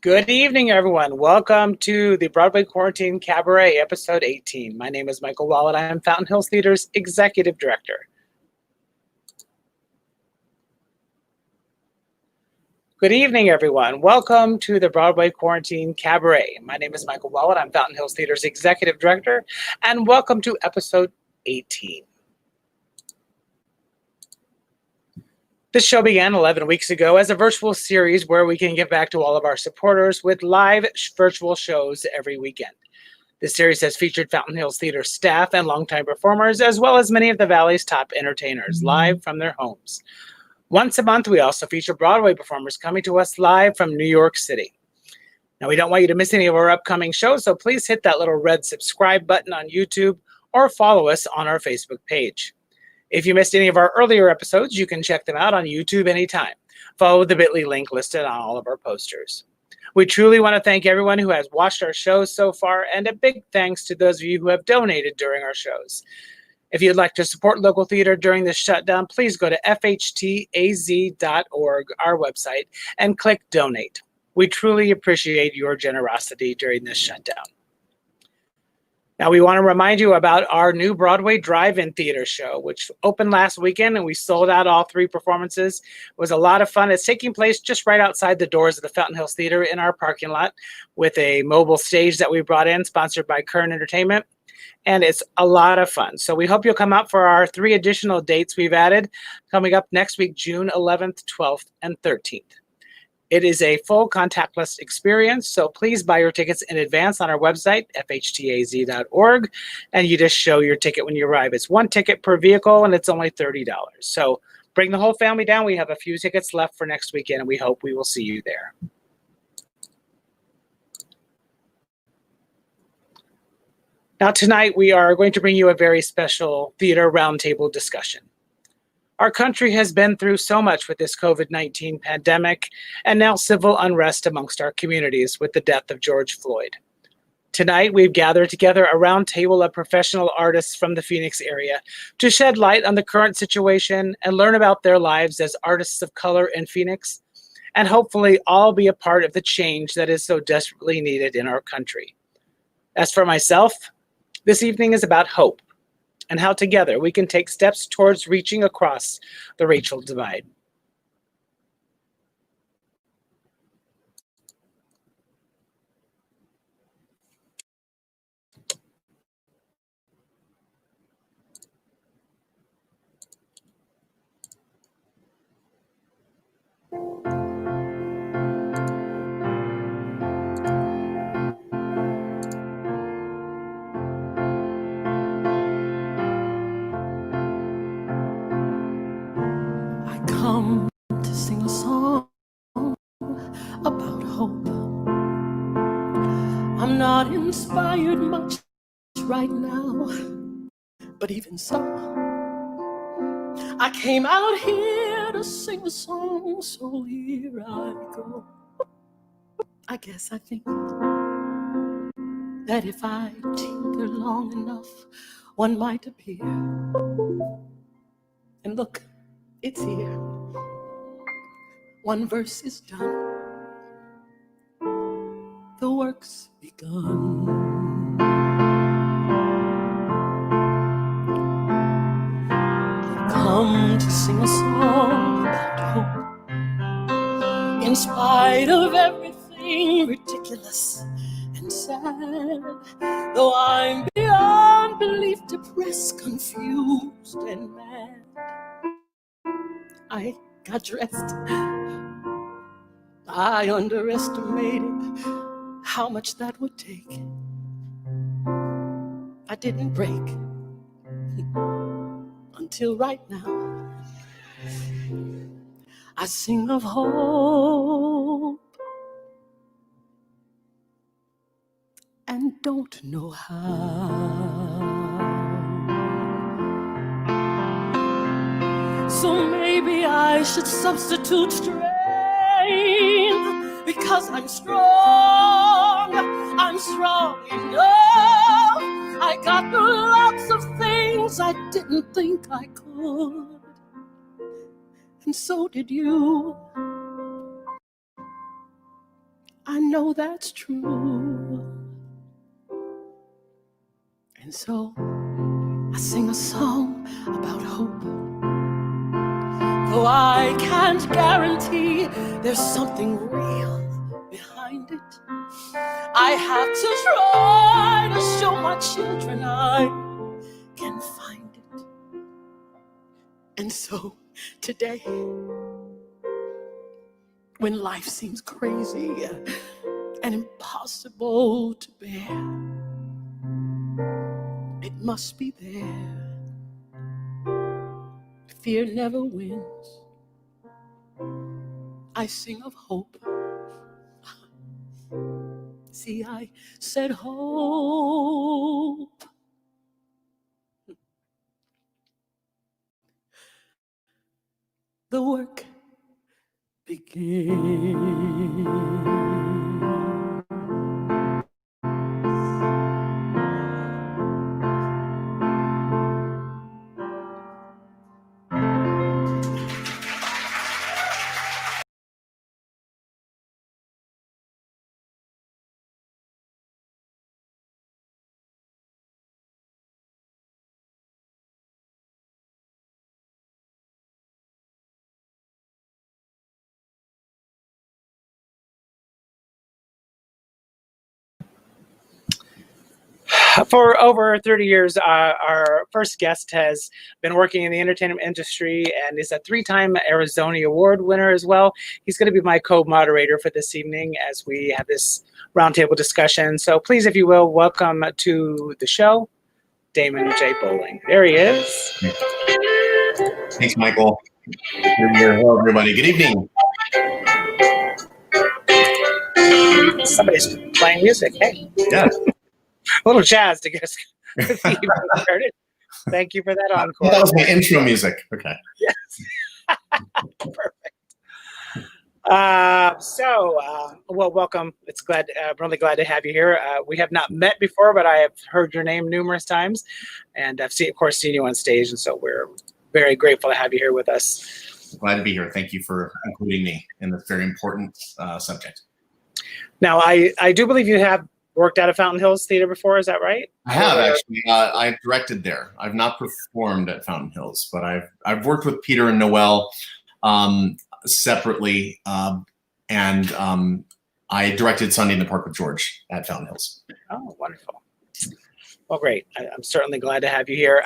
Good evening, everyone. Welcome to the Broadway Quarantine Cabaret, Episode 18. My name is Michael Wallot. I am Fountain Hills Theater's Executive Director. Good evening, everyone. Welcome to the Broadway Quarantine Cabaret. My name is Michael Wallot. I'm Fountain Hills Theater's Executive Director, and welcome to Episode 18. This show began 11 weeks ago as a virtual series where we can give back to all of our supporters with live virtual shows every weekend. This series has featured Fountain Hills Theater staff and longtime performers, as well as many of the Valley's top entertainers, live from their homes. Once a month, we also feature Broadway performers coming to us live from New York City. Now, we don't want you to miss any of our upcoming shows, so please hit that little red subscribe button on YouTube or follow us on our Facebook page. If you missed any of our earlier episodes, you can check them out on YouTube anytime. Follow the bit.ly link listed on all of our posters. We truly want to thank everyone who has watched our shows so far, and a big thanks to those of you who have donated during our shows. If you'd like to support local theater during this shutdown, please go to FHTAZ.org, our website, and click Donate. We truly appreciate your generosity during this shutdown. Now, we want to remind you about our new Broadway drive-in theater show, which opened last weekend, and we sold out all 3 performances. It was a lot of fun. It's taking place just right outside the doors of the Fountain Hills Theater in our parking lot with a mobile stage that we brought in, sponsored by Kern Entertainment, and it's a lot of fun. So we hope you'll come out for our 3 additional dates we've added coming up next week, June 11th, 12th, and 13th. It is a full contactless experience, so please buy your tickets in advance on our website, FHTAZ.org, and you just show your ticket when you arrive. It's 1 ticket per vehicle, and it's only $30. So bring the whole family down. We have a few tickets left for next weekend, and we hope we will see you there. Now, tonight, we are going to bring you a very special theater roundtable discussion. Our country has been through so much with this COVID-19 pandemic and now civil unrest amongst our communities with the death of George Floyd. Tonight, we've gathered together a round table of professional artists from the Phoenix area to shed light on the current situation and learn about their lives as artists of color in Phoenix, and hopefully all be a part of the change that is so desperately needed in our country. As for myself, this evening is about hope, and how together we can take steps towards reaching across the racial divide. Come to sing a song about hope. I'm not inspired much right now, but even so, I came out here to sing a song, so here I go. I guess I think that if I tinker long enough, one might appear. And look, it's here. 1 verse is done. The work's begun. I've come to sing a song about hope. In spite of everything ridiculous and sad, though I'm beyond belief depressed, confused, and mad, I got dressed. I underestimated how much that would take. I didn't break until right now. I sing of hope and don't know how. So maybe I should substitute strength, because I'm strong enough. I got through lots of things I didn't think I could, and so did you. I know that's true. And so I sing a song about hope. Though I can't guarantee there's something real behind it, I have to try to show my children I can find it. And so today, when life seems crazy and impossible to bear, it must be there. Fear never wins. I sing of hope. See, I said hope. The work begins. For over 30 years, our first guest has been working in the entertainment industry and is a 3-time Arizona Award winner as well. He's going to be my co-moderator for this evening as we have this roundtable discussion. So please, if you will, welcome to the show, Damon J. Boling. There he is. Thanks, Michael. Hello, everybody. Good evening. Somebody's playing music. Hey. Yeah. A little jazz to get us started. Thank you for that encore. That was my intro music. Okay. Yes. Perfect. Well, welcome. I'm really glad to have you here. We have not met before, but I have heard your name numerous times, and I've seen you on stage, and so we're very grateful to have you here with us. Glad to be here. Thank you for including me in this very important subject. Now, I do believe you have worked out of Fountain Hills Theater before. Is that right? I have actually. I directed there. I've not performed at Fountain Hills, but I've worked with Peter and Noelle separately, and I directed Sunday in the Park with George at Fountain Hills. Oh, wonderful. Well, great. I'm certainly glad to have you here.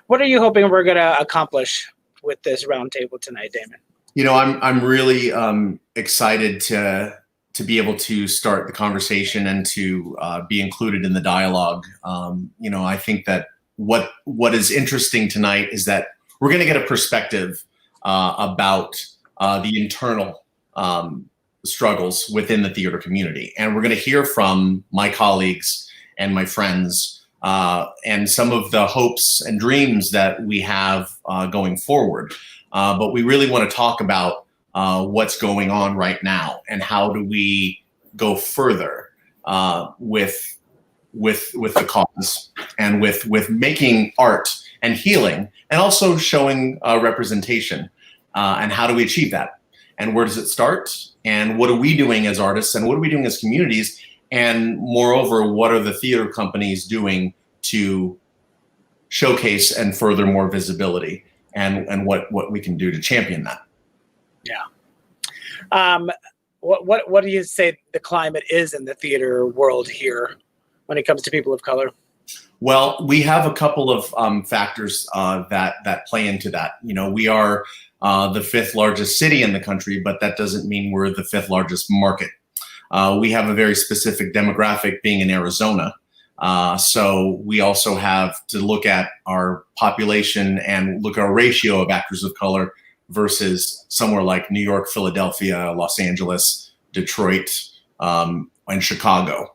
What are you hoping we're going to accomplish with this roundtable tonight, Damon? You know, I'm really excited to be able to start the conversation and to be included in the dialogue. You know, I think that what is interesting tonight is that we're going to get a perspective about the internal struggles within the theater community. And we're going to hear from my colleagues and my friends and some of the hopes and dreams that we have going forward. But we really want to talk about what's going on right now and how do we go further with the cause and with making art and healing and also showing representation and how do we achieve that and where does it start and what are we doing as artists and what are we doing as communities, and moreover, what are the theater companies doing to showcase and further more visibility and what we can do to champion that. Yeah. What do you say the climate is in the theater world here when it comes to people of color? Well, we have a couple of factors that play into that. You know, we are the 5th largest city in the country, but that doesn't mean we're the 5th largest market. We have a very specific demographic being in Arizona. So we also have to look at our population and look at our ratio of actors of color versus somewhere like New York, Philadelphia, Los Angeles, Detroit, and Chicago.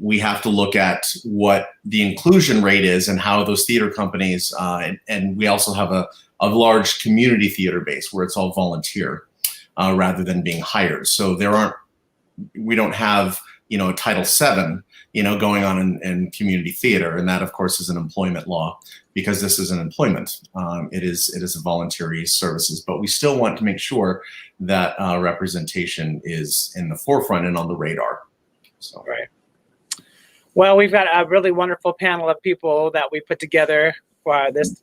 We have to look at what the inclusion rate is and how those theater companies, and we also have a large community theater base where it's all volunteer rather than being hired. So we don't have Title VII, going on in community theater. And that, of course, is an employment law, because this is an employment. It is a voluntary services, but we still want to make sure that representation is in the forefront and on the radar. So. Right. Well, we've got a really wonderful panel of people that we put together for this.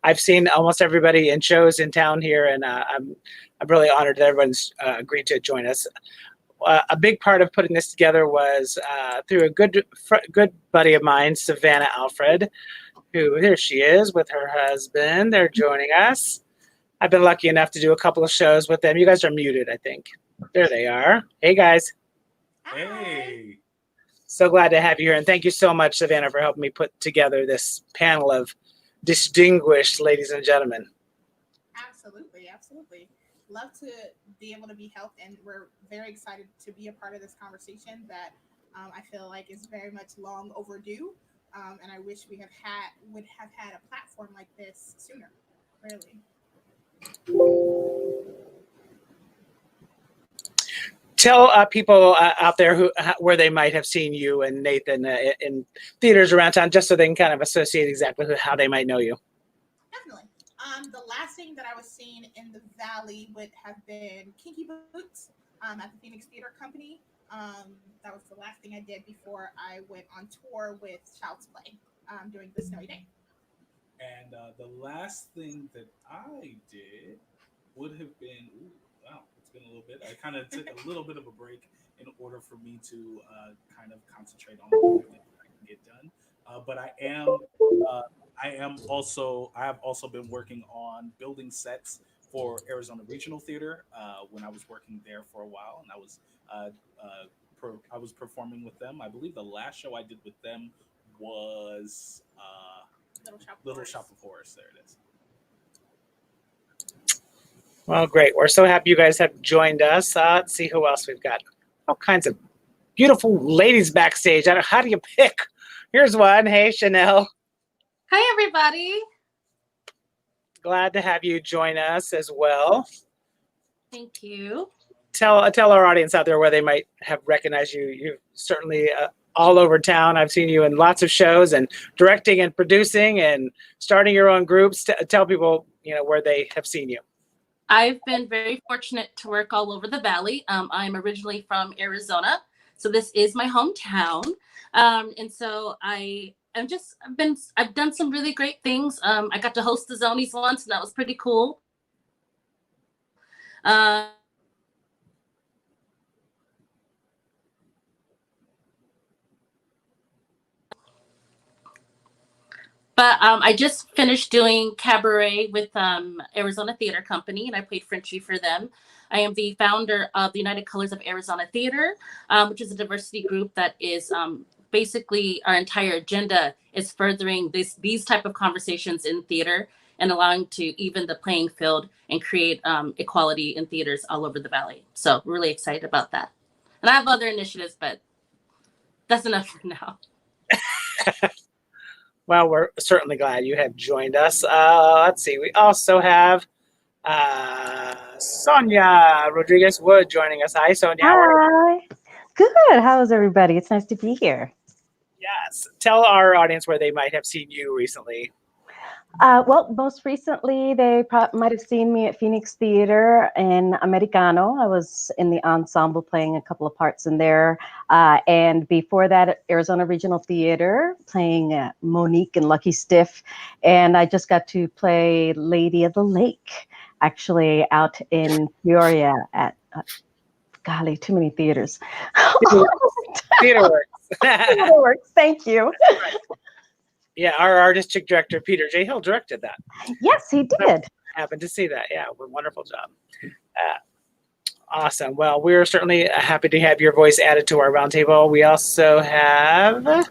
I've seen almost everybody in shows in town here, and I'm really honored that everyone's agreed to join us. A big part of putting this together was through a good buddy of mine, Savannah Alfred, who, here she is with her husband. They're joining us. I've been lucky enough to do a couple of shows with them. You guys are muted, I think. There they are. Hey, guys. Hey. So glad to have you here. And thank you so much, Savannah, for helping me put together this panel of distinguished ladies and gentlemen. Absolutely, absolutely. Love to be able to be helped, and we're very excited to be a part of this conversation that I feel like is very much long overdue. And I wish we would have had a platform like this sooner, really. Tell people out there where they might have seen you and Nathan in theaters around town, just so they can kind of associate exactly how they might know you. Definitely. The last thing that I was seen in the Valley would have been Kinky Boots at the Phoenix Theater Company. That was the last thing I did before I went on tour with Child's Play during the Snowy Day. And the last thing that I did would have been, wow, it's been a little bit. I kind of took a little bit of a break in order for me to kind of concentrate on everything that I can get done. But I have also been working on building sets for Arizona Regional Theater when I was working there for a while, and I was performing with them. I believe the last show I did with them was Little Shop of Horrors. There it is. Well, great. We're so happy you guys have joined us. Let's see who else we've got. All kinds of beautiful ladies backstage. How do you pick? Here's one. Hey, Jenelle. Hi, everybody. Glad to have you join us as well. Thank you. Tell our audience out there where they might have recognized you. You're certainly all over town. I've seen you in lots of shows and directing and producing and starting your own groups. Tell people, where they have seen you. I've been very fortunate to work all over the Valley. I'm originally from Arizona, so this is my hometown. And so I've done some really great things. I got to host the Zonies once, and that was pretty cool. But I just finished doing Cabaret with Arizona Theater Company, and I played Frenchie for them. I am the founder of the United Colors of Arizona Theater, which is a diversity group that is basically our entire agenda is furthering these type of conversations in theater and allowing to even the playing field and create equality in theaters all over the Valley. So we're really excited about that. And I have other initiatives, but that's enough for now. Well, we're certainly glad you have joined us. Let's see. We also have Sonia Rodriguez Wood joining us. Hi, Sonia. Hi. Good. How is everybody? It's nice to be here. Yes. Tell our audience where they might have seen you recently. Well, most recently, they might have seen me at Phoenix Theater in Americano. I was in the ensemble playing a couple of parts in there. And before that, at Arizona Regional Theater, playing Monique and Lucky Stiff. And I just got to play Lady of the Lake, actually out in Peoria at, golly, too many theaters. Theater Works. Theater Works, thank you. Yeah, our artistic director, Peter J. Hill, directed that. Yes, he did. Happened to see that. Yeah, wonderful job. Awesome. Well, we're certainly happy to have your voice added to our roundtable. We also have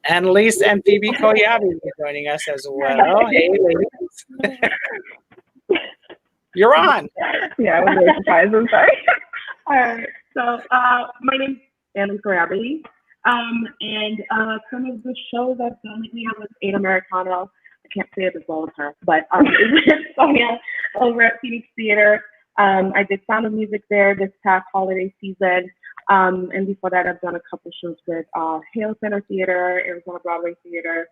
Anne-Lise and Phoebe Koyabe joining us as well. Hey, ladies. You're on. Yeah, I was really surprised. I'm sorry. All right. So my name's Anne-Lise Koyabe. And some of the shows I've done lately, I was in Americano. I can't say it as well as her, but it's Sonia over at Phoenix Theater. I did Sound of Music there this past holiday season. And before that, I've done a couple shows with Hale Center Theater, Arizona Broadway Theater,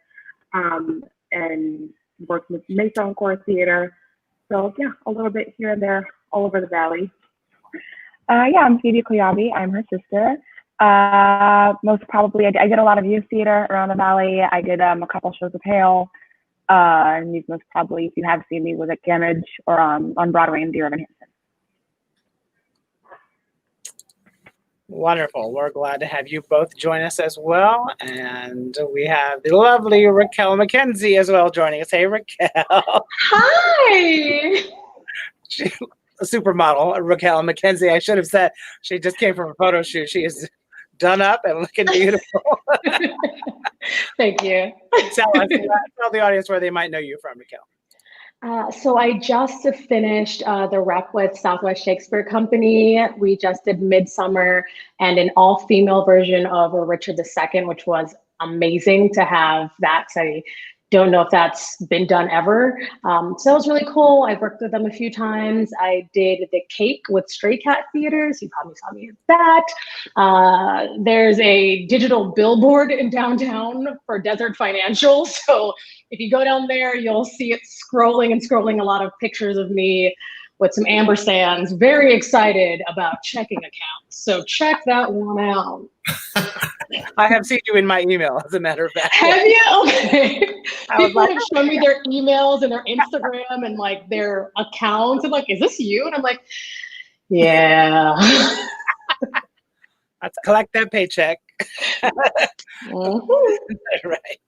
and worked with Mesa Encore Theater. So yeah, a little bit here and there, all over the valley. Yeah, I'm Phoebe Koyabe. I'm her sister. Most probably, I did a lot of youth theater around the valley. I did a couple shows with Hale. And these most probably, if you have seen me, was at Gamage or on Broadway in Deer and Hansen. Wonderful. We're glad to have you both join us as well. And we have the lovely Racquel McKenzie as well joining us. Hey, Racquel. Hi. A supermodel, Racquel McKenzie. I should have said she just came from a photo shoot. She is done up and looking beautiful. Thank you. Tell the audience where they might know you from, Racquel. So I just finished the rep with Southwest Shakespeare Company. We just did Midsummer and an all-female version of Richard II, which was amazing to have that. I don't know if that's been done ever. So that was really cool. I've worked with them a few times. I did The Cake with Stray Cat Theaters. You probably saw me at that. There's a digital billboard in downtown for Desert Financial. So if you go down there, you'll see it scrolling a lot of pictures of me with some ambersands, very excited about checking accounts. So check that one out. I have seen you in my email, as a matter of fact. Have you? Okay. I was People like, have shown me their emails and their Instagram and like their accounts and like, is this you? And I'm like, yeah. let's collect that paycheck. Mm-hmm. Right.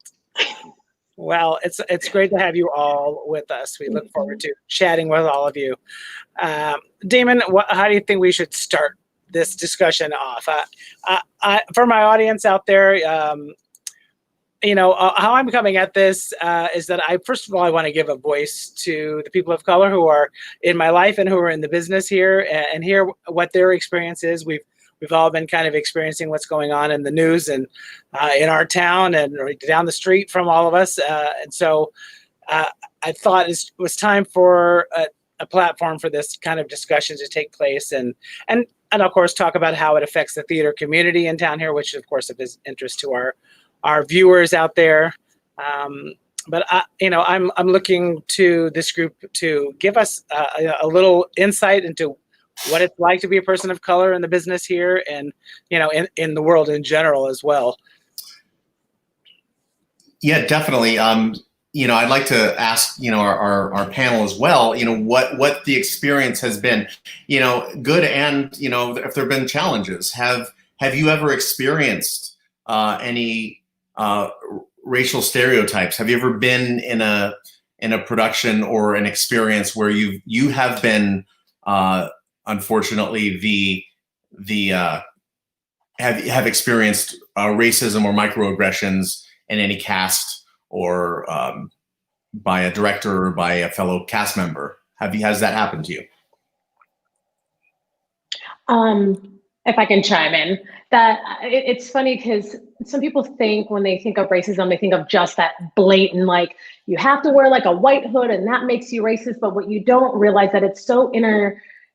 Well, it's great to have you all with us. We look forward to chatting with all of you. Damon, how do you think we should start this discussion off? For my audience out there, how I'm coming at this is that first of all, I want to give a voice to the people of color who are in my life and who are in the business here and hear what their experience is. We've all been kind of experiencing what's going on in the news and in our town and down the street from all of us. And so I thought it was time for a platform for this kind of discussion to take place and of course talk about how it affects the theater community in town here, which of course is of interest to our viewers out there. But I'm looking to this group to give us a little insight into what it's like to be a person of color in the business here and, in the world in general as well. Yeah, definitely. I'd like to ask, our panel as well, what the experience has been, good and, if there have been challenges. Have you ever experienced any racial stereotypes? Have you ever been in a production or an experience where you have been unfortunately have experienced racism or microaggressions in any cast or by a director or by a fellow cast member? Has that happened to you? If I can chime in, that it's funny because some people think when they think of racism, they think of just that blatant, like you have to wear like a white hood and that makes you racist. But what you don't realize that it's so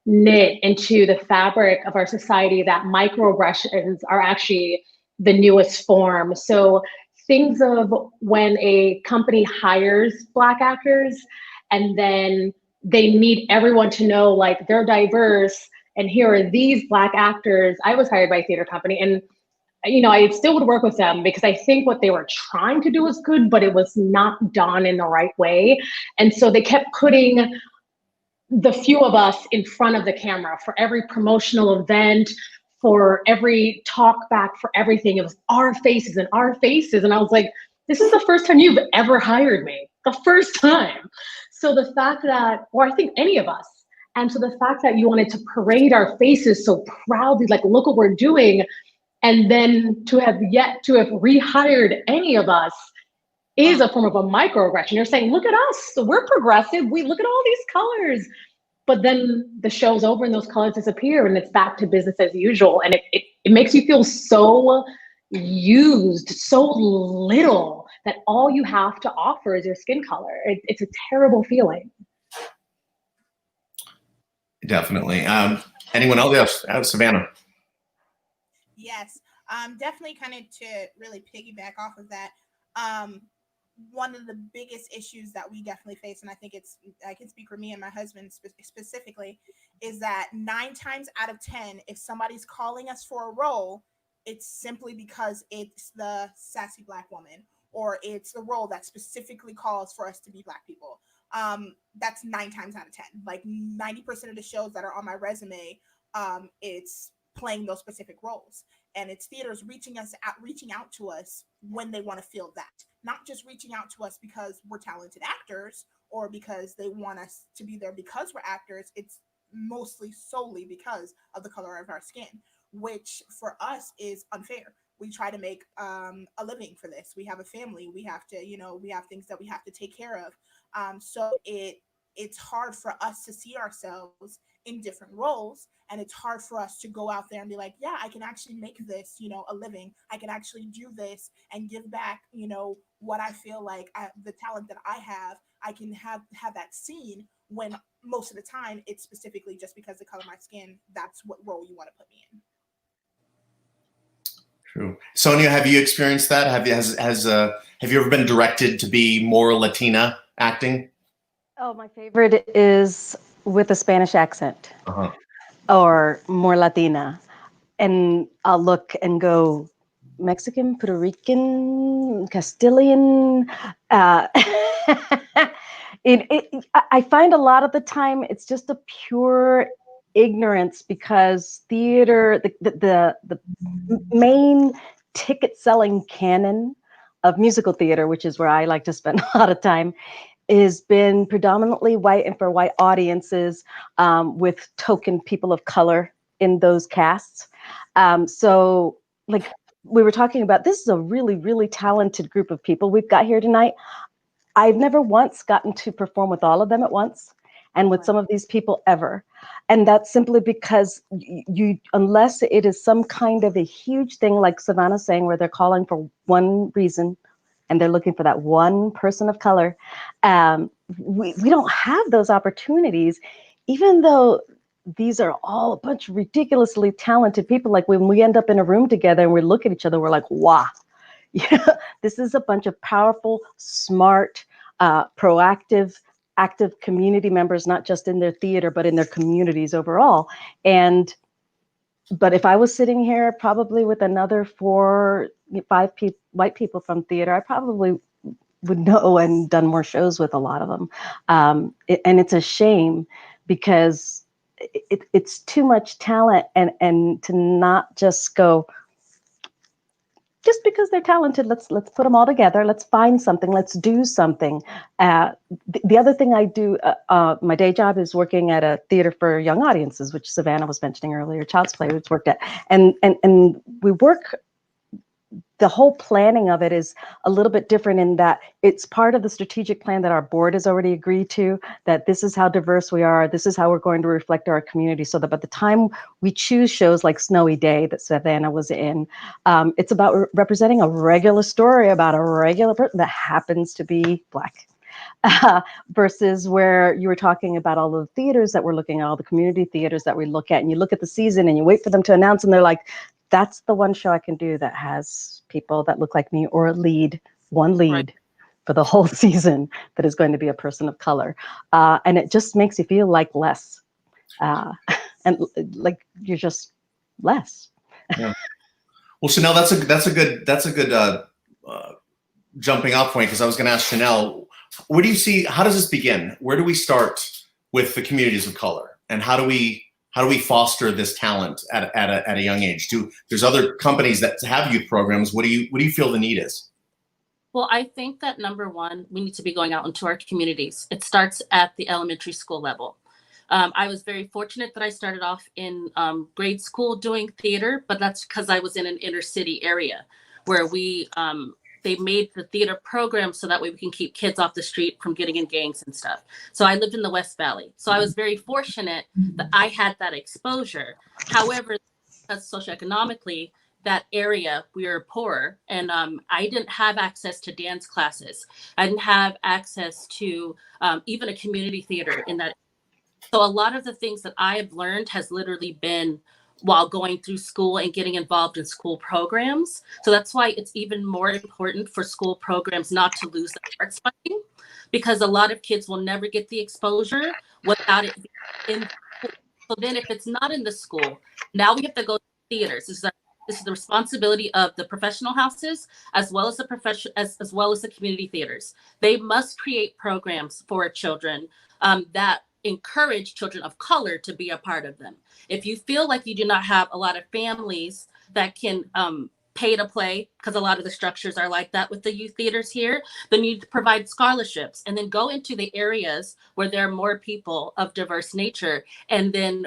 knit into the fabric of our society that microaggressions are actually the newest form. So things of when a company hires Black actors and then they need everyone to know like they're diverse and here are these Black actors. I was hired by a theater company and I still would work with them because I think what they were trying to do was good, but it was not done in the right way. And so they kept putting the few of us in front of the camera for every promotional event, for every talk back, for everything. It was our faces and our faces. And I was like, this is the first time you've ever hired me, the first time. So the fact that, or I think any of us, and so the fact that you wanted to parade our faces so proudly, like, look what we're doing, and then to have yet to have rehired any of us is a form of a microaggression. You're saying, look at us, so we're progressive, we look at all these colors. But then the show's over and those colors disappear and it's back to business as usual. And it makes you feel so used, so little, that all you have to offer is your skin color. It's a terrible feeling. Definitely. Anyone else? Yes, Savannah. Yes, definitely kind of to really piggyback off of that. One of the biggest issues that we definitely face, and I can speak for me and my husband specifically, is that 9 times out of 10, if somebody's calling us for a role, it's simply because it's the sassy Black woman, or it's the role that specifically calls for us to be Black people. That's 9 times out of 10. Like 90% of the shows that are on my resume, it's playing those specific roles, and it's theaters reaching out to us when they want to feel that, not just reaching out to us because we're talented actors or because they want us to be there because we're actors. It's mostly solely because of the color of our skin, which for us is unfair. We try to make a living for this. We have a family. We have to, we have things that we have to take care of. So it's hard for us to see ourselves in different roles, and it's hard for us to go out there and be like, yeah, I can actually make this, a living. I can actually do this and give back, what I feel like the talent that I have, I can have that seen, when most of the time it's specifically just because the color of my skin, that's what role you want to put me in. True. Sonia, have you experienced that? Have you ever been directed to be more Latina acting? Oh, my favorite is with a Spanish accent or more Latina. And I'll look and go, Mexican, Puerto Rican, Castilian. I find a lot of the time it's just a pure ignorance, because theater, the main ticket selling canon of musical theater, which is where I like to spend a lot of time, has been predominantly white and for white audiences, with token people of color in those casts. So like we were talking about, this is a really, really talented group of people we've got here tonight. I've never once gotten to perform with all of them at once, and with some of these people ever. And that's simply because you, unless it is some kind of a huge thing like Savannah's saying, where they're calling for one reason and they're looking for that one person of color, we don't have those opportunities, even though these are all a bunch of ridiculously talented people. Like when we end up in a room together and we look at each other, we're like, wow, this is a bunch of powerful, smart, proactive, active community members, not just in their theater, but in their communities overall. But if I was sitting here probably with another 4, 5 white people from theater, I probably would know and done more shows with a lot of them. And it's a shame, because it's too much talent, and to not just go, just because they're talented, let's put them all together. Let's find something. Let's do something. The other thing I do, my day job is working at a theater for young audiences, which Savannah was mentioning earlier, Child's Play, which worked at, and we work. The whole planning of it is a little bit different in that it's part of the strategic plan that our board has already agreed to, that this is how diverse we are. This is how we're going to reflect our community, so that by the time we choose shows like Snowy Day that Savannah was in, it's about representing a regular story about a regular person that happens to be Black. Versus where you were talking about all the theaters that we're looking at, all the community theaters that we look at, and you look at the season and you wait for them to announce, and they're like, that's the one show I can do that has people that look like me, or one lead for the whole season that is going to be a person of color. And it just makes you feel like less, and like you're just less. Yeah. Well, Jenelle, that's a good jumping off point, because I was going to ask Jenelle, where do you see, how does this begin? Where do we start with the communities of color, and how do we foster this talent at a young age? There's other companies that have youth programs. What do you feel the need is? Well, I think that number one, we need to be going out into our communities. It starts at the elementary school level. I was very fortunate that I started off in grade school doing theater, but that's because I was in an inner city area where they made the theater program so that way we can keep kids off the street from getting in gangs and stuff. So I lived in the West Valley. So I was very fortunate that I had that exposure. However, because socioeconomically, that area, we were poor, and I didn't have access to dance classes. I didn't have access to even a community theater in that. So a lot of the things that I have learned has literally been while going through school and getting involved in school programs. So that's why it's even more important for school programs not to lose the arts funding, because a lot of kids will never get the exposure without it being in school. So then if it's not in the school, now we have to go to theaters. This is the responsibility of the professional houses as well as the as well as the community theaters. They must create programs for children that encourage children of color to be a part of them. If you feel like you do not have a lot of families that can pay to play, because a lot of the structures are like that with the youth theaters here, then you need to provide scholarships and then go into the areas where there are more people of diverse nature and then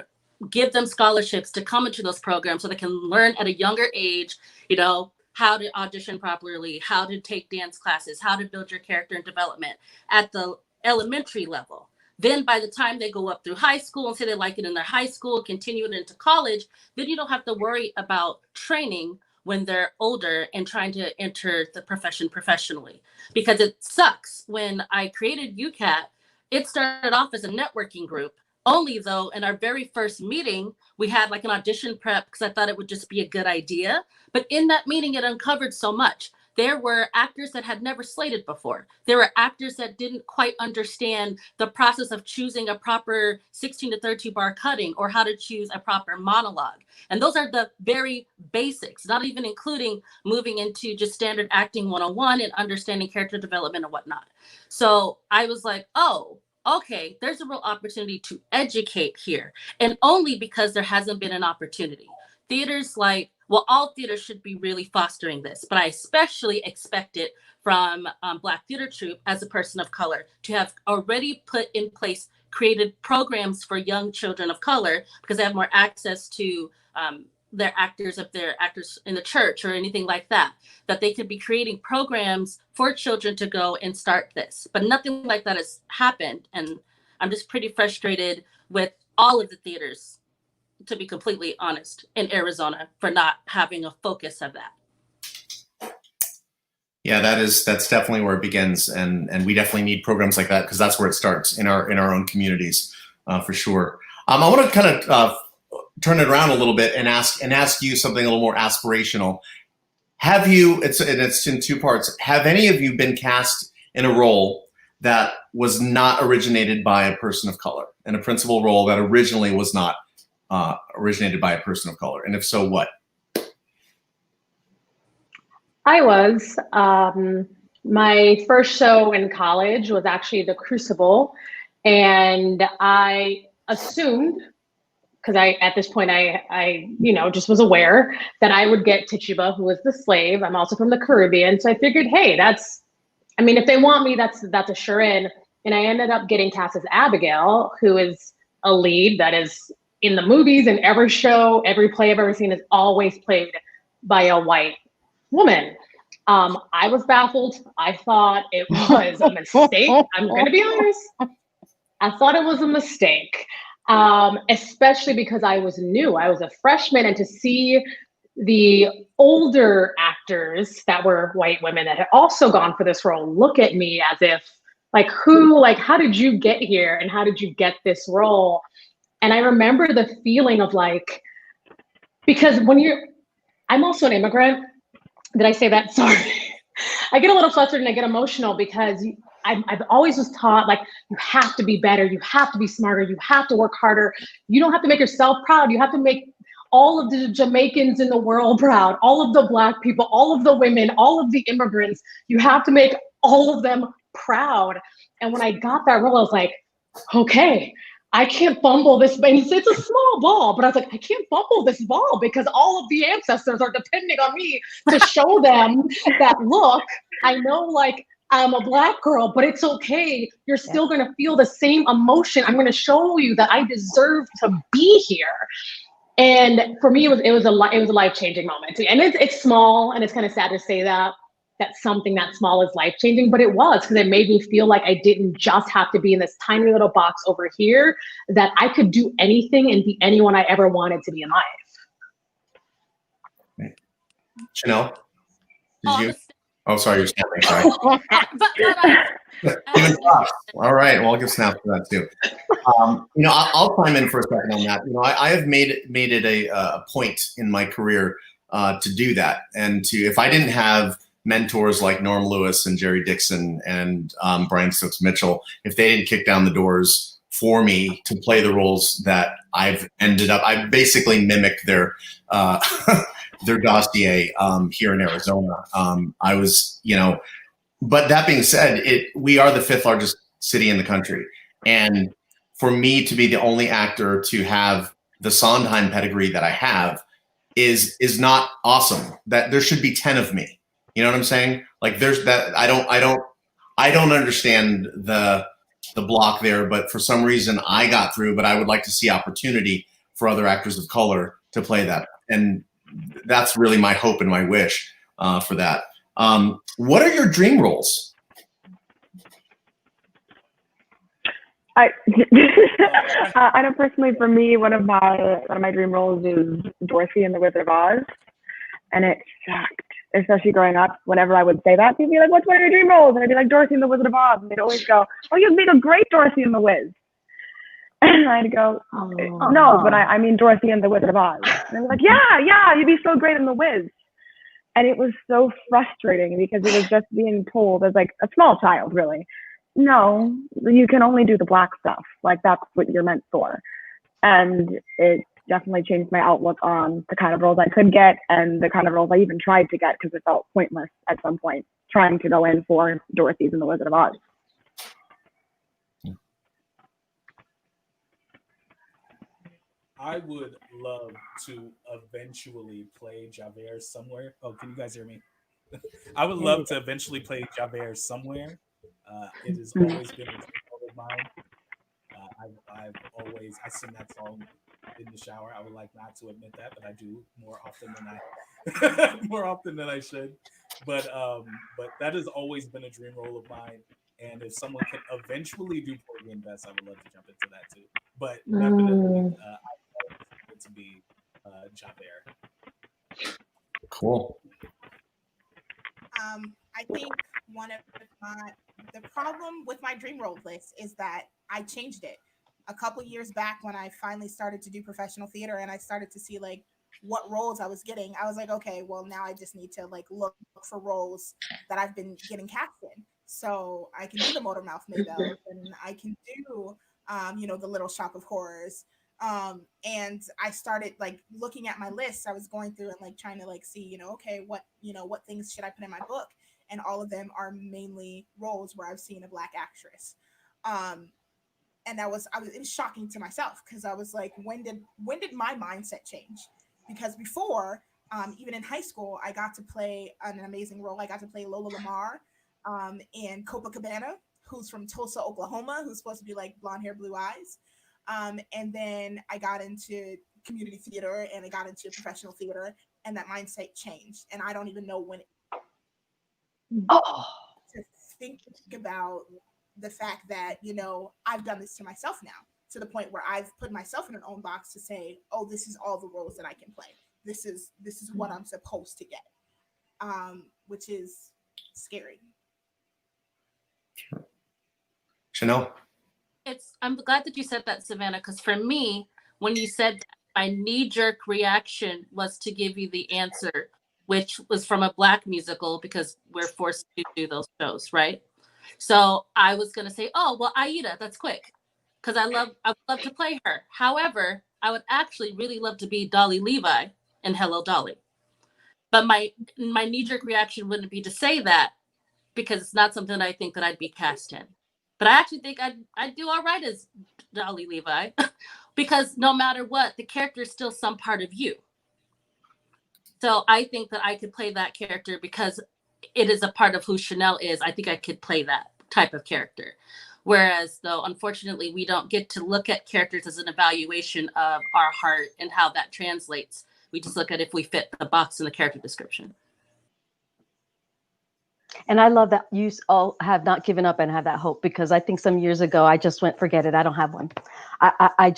give them scholarships to come into those programs so they can learn at a younger age, you know, how to audition properly, how to take dance classes, how to build your character and development at the elementary level. Then by the time they go up through high school and say they like it in their high school, continue it into college, then you don't have to worry about training when they're older and trying to enter the profession professionally. Because it sucks. When I created UCAT, it started off as a networking group. Only though, in our very first meeting, we had like an audition prep because I thought it would just be a good idea. But in that meeting, it uncovered so much. There were actors that had never slated before. There were actors that didn't quite understand the process of choosing a proper 16 to 32 bar cutting or how to choose a proper monologue. And those are the very basics, not even including moving into just standard acting 101 and understanding character development and whatnot. So I was like, oh, okay, there's a real opportunity to educate here. And only because there hasn't been an opportunity. Theaters like, well, all theaters should be really fostering this, but I especially expect it from Black Theater Troupe as a person of color to have already put in place created programs for young children of color because they have more access to their actors if they're actors in the church or anything like that, that they could be creating programs for children to go and start this. But nothing like that has happened. And I'm just pretty frustrated with all of the theaters, to be completely honest, in Arizona for not having a focus of that. Yeah, that's definitely where it begins, and we definitely need programs like that because that's where it starts in our own communities, for sure. I want to kind of turn it around a little bit and ask you something a little more aspirational. Have you? It's in two parts. Have any of you been cast in a role that was not originated by a person of color, in a principal role that originally was not originated by a person of color? And if so, what? I was. My first show in college was actually The Crucible, and I assumed, because at this point I just was aware that I would get Tituba, who was the slave. I'm also from the Caribbean, so I figured, hey, if they want me, that's a sure in. And I ended up getting cast as Abigail, who is a lead that is in the movies, and every show, every play I've ever seen is always played by a white woman. I was baffled. I thought it was a mistake. I'm going to be honest. I thought it was a mistake, especially because I was new. I was a freshman, and to see the older actors that were white women that had also gone for this role look at me as if, how did you get here, and how did you get this role? And I remember the feeling of because I'm also an immigrant. Did I say that? Sorry. I get a little flustered and I get emotional because I've always was taught, you have to be better, you have to be smarter, you have to work harder. You don't have to make yourself proud. You have to make all of the Jamaicans in the world proud, all of the Black people, all of the women, all of the immigrants. You have to make all of them proud. And when I got that role, I was like, okay, I can't fumble this. It's a small ball, but I was like, I can't fumble this ball because all of the ancestors are depending on me to show them that, look, I know I'm a Black girl, but it's okay. You're still going to feel the same emotion. I'm going to show you that I deserve to be here. And for me, it was a life-changing moment. And it's small, and it's kind of sad to say that something that small is life-changing, but it was, because it made me feel like I didn't just have to be in this tiny little box over here, that I could do anything and be anyone I ever wanted to be in life. Jenelle, did you? Oh, sorry, you're snapping. Sorry. Even snaps. All right. Well, I'll give snaps for that too. I'll chime in for a second on that. I have made it a point in my career to do that, and if I didn't have mentors like Norm Lewis and Jerry Dixon and Brian Stokes Mitchell, if they didn't kick down the doors for me to play the roles that I basically mimicked their their dossier here in Arizona. I was, but that being said, we are the 5th largest city in the country, and for me to be the only actor to have the Sondheim pedigree that I have is not awesome. That there should be 10 of me. You know what I'm saying? Like there's that. I don't understand the block there, but for some reason I got through. But I would like to see opportunity for other actors of color to play that, and that's really my hope and my wish for that. What are your dream roles? I know personally for me, one of my dream roles is Dorothy in The Wizard of Oz, and it sucked, especially growing up. Whenever I would say that, people would be like, "What's one of your dream roles?" And I'd be like, "Dorothy in The Wizard of Oz," and they'd always go, "Oh, you'd make a great Dorothy in The Wiz." And I'd go, "No, but I mean Dorothy in The Wizard of Oz." And they were like, "Yeah, you'd be so great in The Wiz." And it was so frustrating because it was just being told as like a small child, really, no, you can only do the black stuff. Like that's what you're meant for. And it definitely changed my outlook on the kind of roles I could get and the kind of roles I even tried to get because it felt pointless at some point trying to go in for Dorothy's in The Wizard of Oz. I would love to eventually play Javert somewhere. Oh, can you guys hear me? I would love to eventually play Javert somewhere. It has always been a dream of mine. I sing that song in the shower. I would like not to admit that, but I do more often than I should. But that has always been a dream role of mine. And if someone can eventually do Porgy and Bess, I would love to jump into that too. But definitely, I want it to be Javert. Cool. I think the problem with my dream role list is that I changed it a couple years back when I finally started to do professional theater and I started to see like what roles I was getting. I was like, okay, well now I just need to like look for roles that I've been getting cast in. So I can do the Motor Mouth Maybelle and I can do the Little Shop of Horrors. And I started like looking at my list. I was going through and like trying to like see, okay, what things should I put in my book? And all of them are mainly roles where I've seen a Black actress. And it was shocking to myself because I was like, when did my mindset change? Because before, even in high school, I got to play an amazing role. I got to play Lola Lamar in Copacabana, who's from Tulsa, Oklahoma, who's supposed to be like blonde hair, blue eyes. And then I got into community theater and I got into professional theater and that mindset changed. And I don't even know when to think about the fact that, I've done this to myself now to the point where I've put myself in an own box to say, oh, this is all the roles that I can play. This is what I'm supposed to get, which is scary. Jenelle? I'm glad that you said that, Savannah, because for me, when you said that, my knee-jerk reaction was to give you the answer, which was from a Black musical because we're forced to do those shows, right? So I was going to say, oh, well, Aida, that's quick, because I would love to play her. However, I would actually really love to be Dolly Levi in Hello, Dolly. But my knee-jerk reaction wouldn't be to say that because it's not something that I think that I'd be cast in. But I actually think I'd do all right as Dolly Levi because no matter what, the character is still some part of you. So I think that I could play that character because it is a part of who Chanel is. I think I could play that type of character. Whereas, though, unfortunately, we don't get to look at characters as an evaluation of our heart and how that translates. We just look at if we fit the box in the character description. And I love that you all have not given up and have that hope, because I think some years ago I just went, forget it, I don't have one. I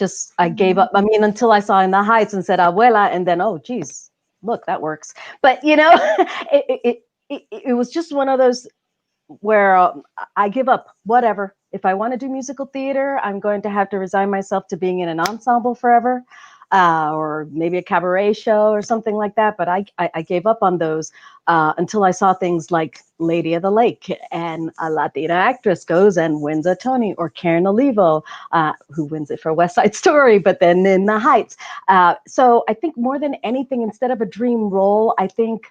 gave up. I mean, until I saw In the Heights and said, abuela, and then, oh, geez, look, that works. But, it was just one of those where I give up, whatever. If I want to do musical theater, I'm going to have to resign myself to being in an ensemble forever, or maybe a cabaret show or something like that. But I gave up on those until I saw things like Lady of the Lake, and a Latina actress goes and wins a Tony, or Karen Olivo, who wins it for West Side Story, but then in The Heights. So I think more than anything, instead of a dream role, I think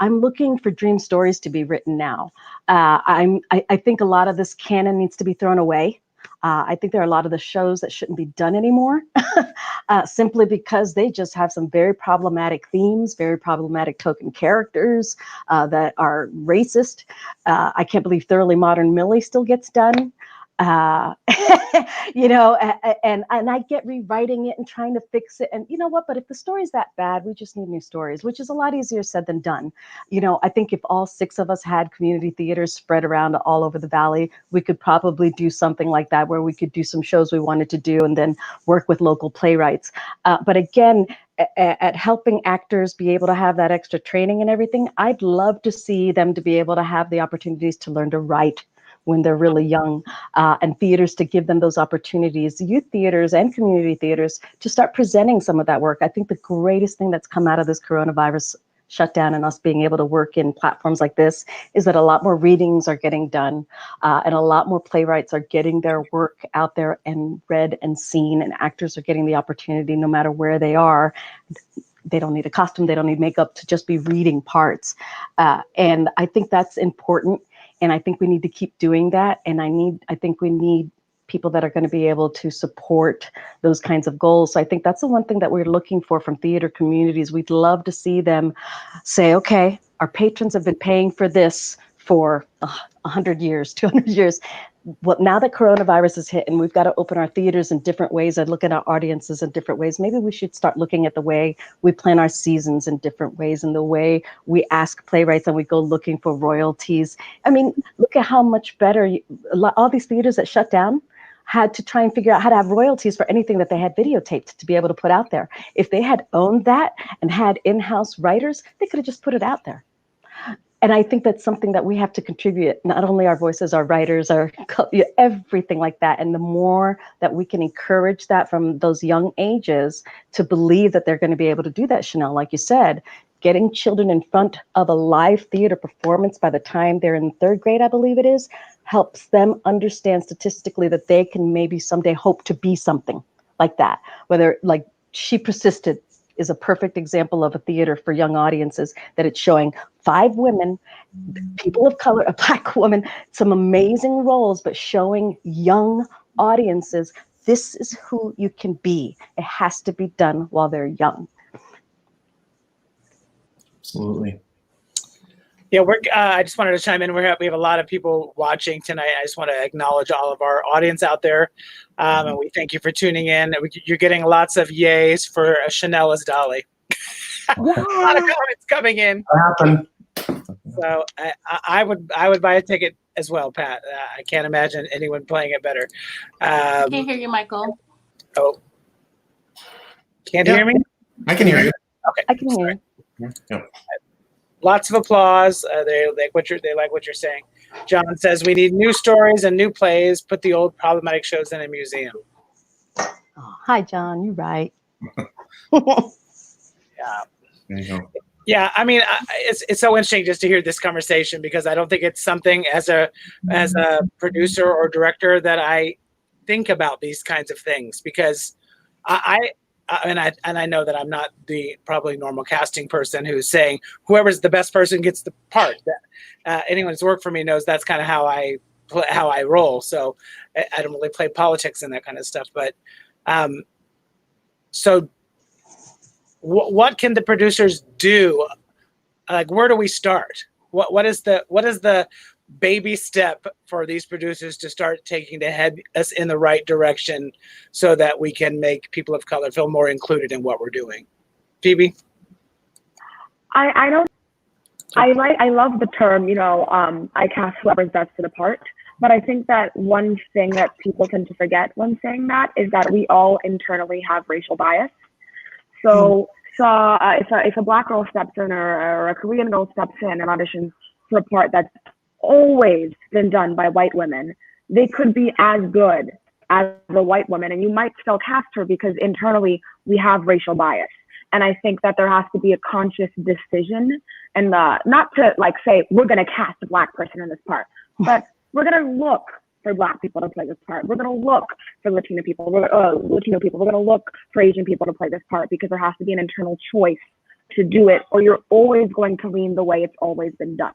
I'm looking for dream stories to be written now. I think a lot of this canon needs to be thrown away. I think there are a lot of the shows that shouldn't be done anymore, simply because they just have some very problematic themes, very problematic token characters that are racist. I can't believe Thoroughly Modern Millie still gets done. You know, and I get rewriting it and trying to fix it. And you know what? But if the story's that bad, we just need new stories, which is a lot easier said than done. You know, I think if all 6 of us had community theaters spread around all over the valley, we could probably do something like that, where we could do some shows we wanted to do and then work with local playwrights. But again, at helping actors be able to have that extra training and everything, I'd love to see them to be able to have the opportunities to learn to write when they're really young, and theaters to give them those opportunities, youth theaters and community theaters, to start presenting some of that work. I think the greatest thing that's come out of this coronavirus shutdown and us being able to work in platforms like this is that a lot more readings are getting done, and a lot more playwrights are getting their work out there and read and seen, and actors are getting the opportunity no matter where they are. They don't need a costume, they don't need makeup, to just be reading parts. And I think that's important. And I think we need to keep doing that. And I think we need people that are going to be able to support those kinds of goals. So I think that's the one thing that we're looking for from theater communities. We'd love to see them say, okay, our patrons have been paying for this for 100 years, 200 years. Well, now that coronavirus is hit and we've got to open our theaters in different ways and look at our audiences in different ways, maybe we should start looking at the way we plan our seasons in different ways, and the way we ask playwrights and we go looking for royalties. I mean, look at how much better all these theaters that shut down had to try and figure out how to have royalties for anything that they had videotaped to be able to put out there. If they had owned that and had in-house writers, they could have just put it out there. And I think that's something that we have to contribute, not only our voices, our writers, our everything like that. And the more that we can encourage that from those young ages to believe that they're going to be able to do that, Chanel, like you said, getting children in front of a live theater performance by the time they're in 3rd grade, I believe it is, helps them understand statistically that they can maybe someday hope to be something like that. Whether, like She Persisted is a perfect example of a theater for young audiences, that it's showing 5 women, people of color, a Black woman, some amazing roles, but showing young audiences, this is who you can be. It has to be done while they're young. Absolutely. Yeah, I just wanted to chime in. We have a lot of people watching tonight. I just want to acknowledge all of our audience out there, and we thank you for tuning in. You're getting lots of yays for Chanel as Dolly. A lot of comments coming in. What happened? So I would buy a ticket as well, Pat. I can't imagine anyone playing it better. I can't hear you, Michael. Oh, can't hear me? I can hear you. Okay, I can hear you. Yep. Lots of applause. They like what you're saying. John says we need new stories and new plays. Put the old problematic shows in a museum. Oh, hi, John. You're right. Yeah. There you go. Yeah, I mean, it's so interesting just to hear this conversation, because I don't think it's something as a producer or director that I think about these kinds of things, because I know that I'm not the probably normal casting person who's saying whoever's the best person gets the part. Anyone who's worked for me knows that's kind of how I roll. So I don't really play politics and that kind of stuff. But so what can the producers do? Like, where do we start? What is the baby step for these producers to start taking to head us in the right direction, so that we can make people of color feel more included in what we're doing? Phoebe? I love the term, I cast whoever's best for the part. But I think that one thing that people tend to forget when saying that is that we all internally have racial bias. So if a Black girl steps in, or a Korean girl steps in and auditions for a part that's always been done by white women, they could be as good as a white woman, and you might still cast her because internally we have racial bias. And I think that there has to be a conscious decision, and not to like say we're going to cast a Black person in this part, but we're going to look for Black people to play this part. We're going to look for Latino people. We're going to look for Asian people to play this part, because there has to be an internal choice to do it, or you're always going to lean the way it's always been done.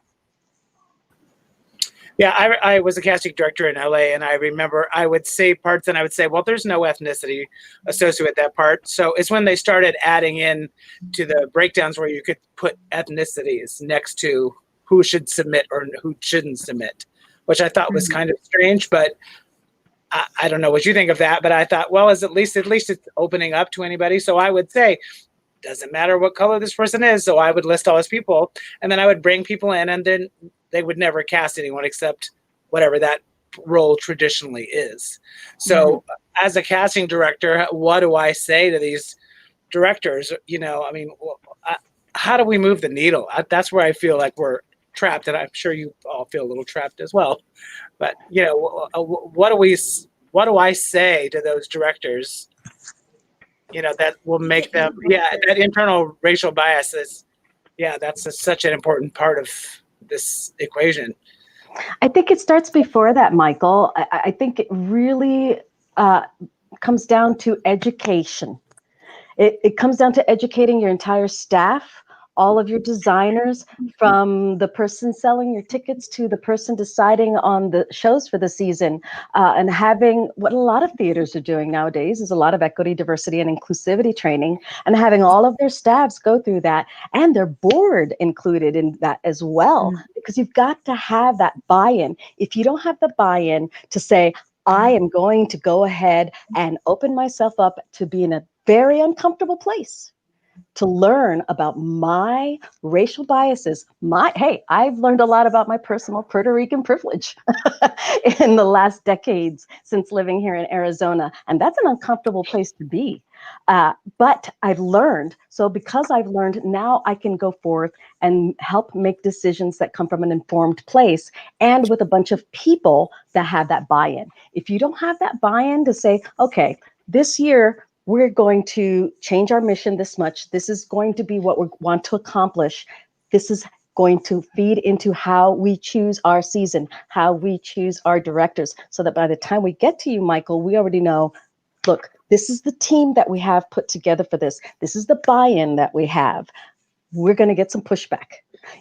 Yeah, I was a casting director in LA, and I remember I would say parts and I would say, well, there's no ethnicity associated with that part. So it's when they started adding in to the breakdowns where you could put ethnicities next to who should submit or who shouldn't submit, which I thought was kind of strange, but I don't know what you think of that. But I thought, well, at least it's opening up to anybody. So I would say, doesn't matter what color this person is. So I would list all his people, and then I would bring people in, and then they would never cast anyone except whatever that role traditionally is. So as a casting director, what do I say to these directors? You know, I mean, how do we move the needle? That's where I feel like we're trapped, and I'm sure you all feel a little trapped as well. But, you know, what do I say to those directors, you know, that will make them, that internal racial bias is, that's such an important part of this equation. I think it starts before that, Michael. I think it really comes down to education. It comes down to educating your entire staff, all of your designers, from the person selling your tickets to the person deciding on the shows for the season, and having what a lot of theaters are doing nowadays is a lot of equity, diversity, and inclusivity training, and having all of their staffs go through that, and their board included in that as well, because you've got to have that buy-in. If you don't have the buy-in to say, I am going to go ahead and open myself up to be in a very uncomfortable place, to learn about my racial biases. I've learned a lot about my personal Puerto Rican privilege in the last decades since living here in Arizona. And that's an uncomfortable place to be. But I've learned. So because I've learned, now I can go forth and help make decisions that come from an informed place, and with a bunch of people that have that buy-in. If you don't have that buy-in to say, okay, this year, we're going to change our mission this much. This is going to be what we want to accomplish. This is going to feed into how we choose our season, how we choose our directors, so that by the time we get to you, Michael, we already know, look, this is the team that we have put together for this. This is the buy-in that we have. We're going to get some pushback.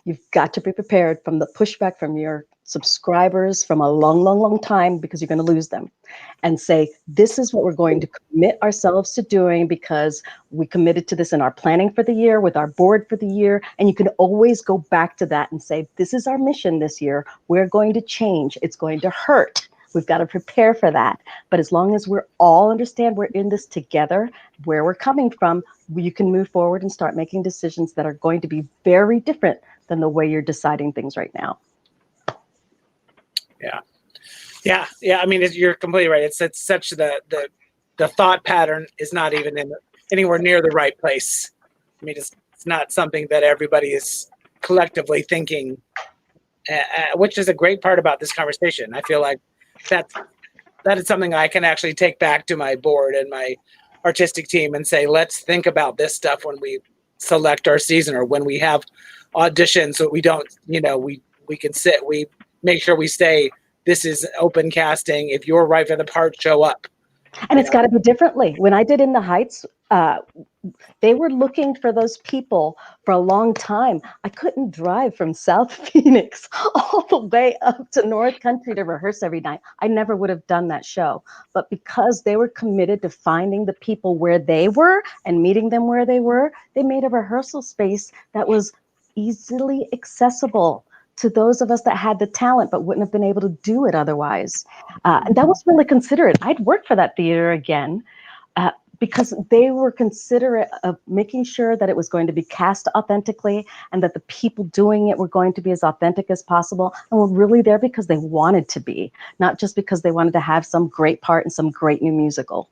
You've got to be prepared from the pushback from your subscribers from a long, long, long time, because you're going to lose them, and say, this is what we're going to commit ourselves to doing, because we committed to this in our planning for the year, with our board for the year. And you can always go back to that and say, this is our mission this year. We're going to change. It's going to hurt. We've got to prepare for that. But as long as we're all understand we're in this together, where we're coming from, you can move forward and start making decisions that are going to be very different than the way you're deciding things right now. Yeah. I mean, you're completely right. It's such the thought pattern is not even anywhere near the right place. I mean, it's not something that everybody is collectively thinking, which is a great part about this conversation. I feel like that is something I can actually take back to my board and my artistic team and say, let's think about this stuff when we select our season, or when we have auditions, so we don't, we can sit, we make sure we stay, this is open casting. If you're right for the part, show up. And it's got to be differently. When I did In the Heights, they were looking for those people for a long time. I couldn't drive from South Phoenix all the way up to North Country to rehearse every night. I never would have done that show. But because they were committed to finding the people where they were and meeting them where they were, they made a rehearsal space that was easily accessible to those of us that had the talent but wouldn't have been able to do it otherwise. And that was really considerate. I'd work for that theater again, because they were considerate of making sure that it was going to be cast authentically, and that the people doing it were going to be as authentic as possible, and were really there because they wanted to be, not just because they wanted to have some great part in some great new musical.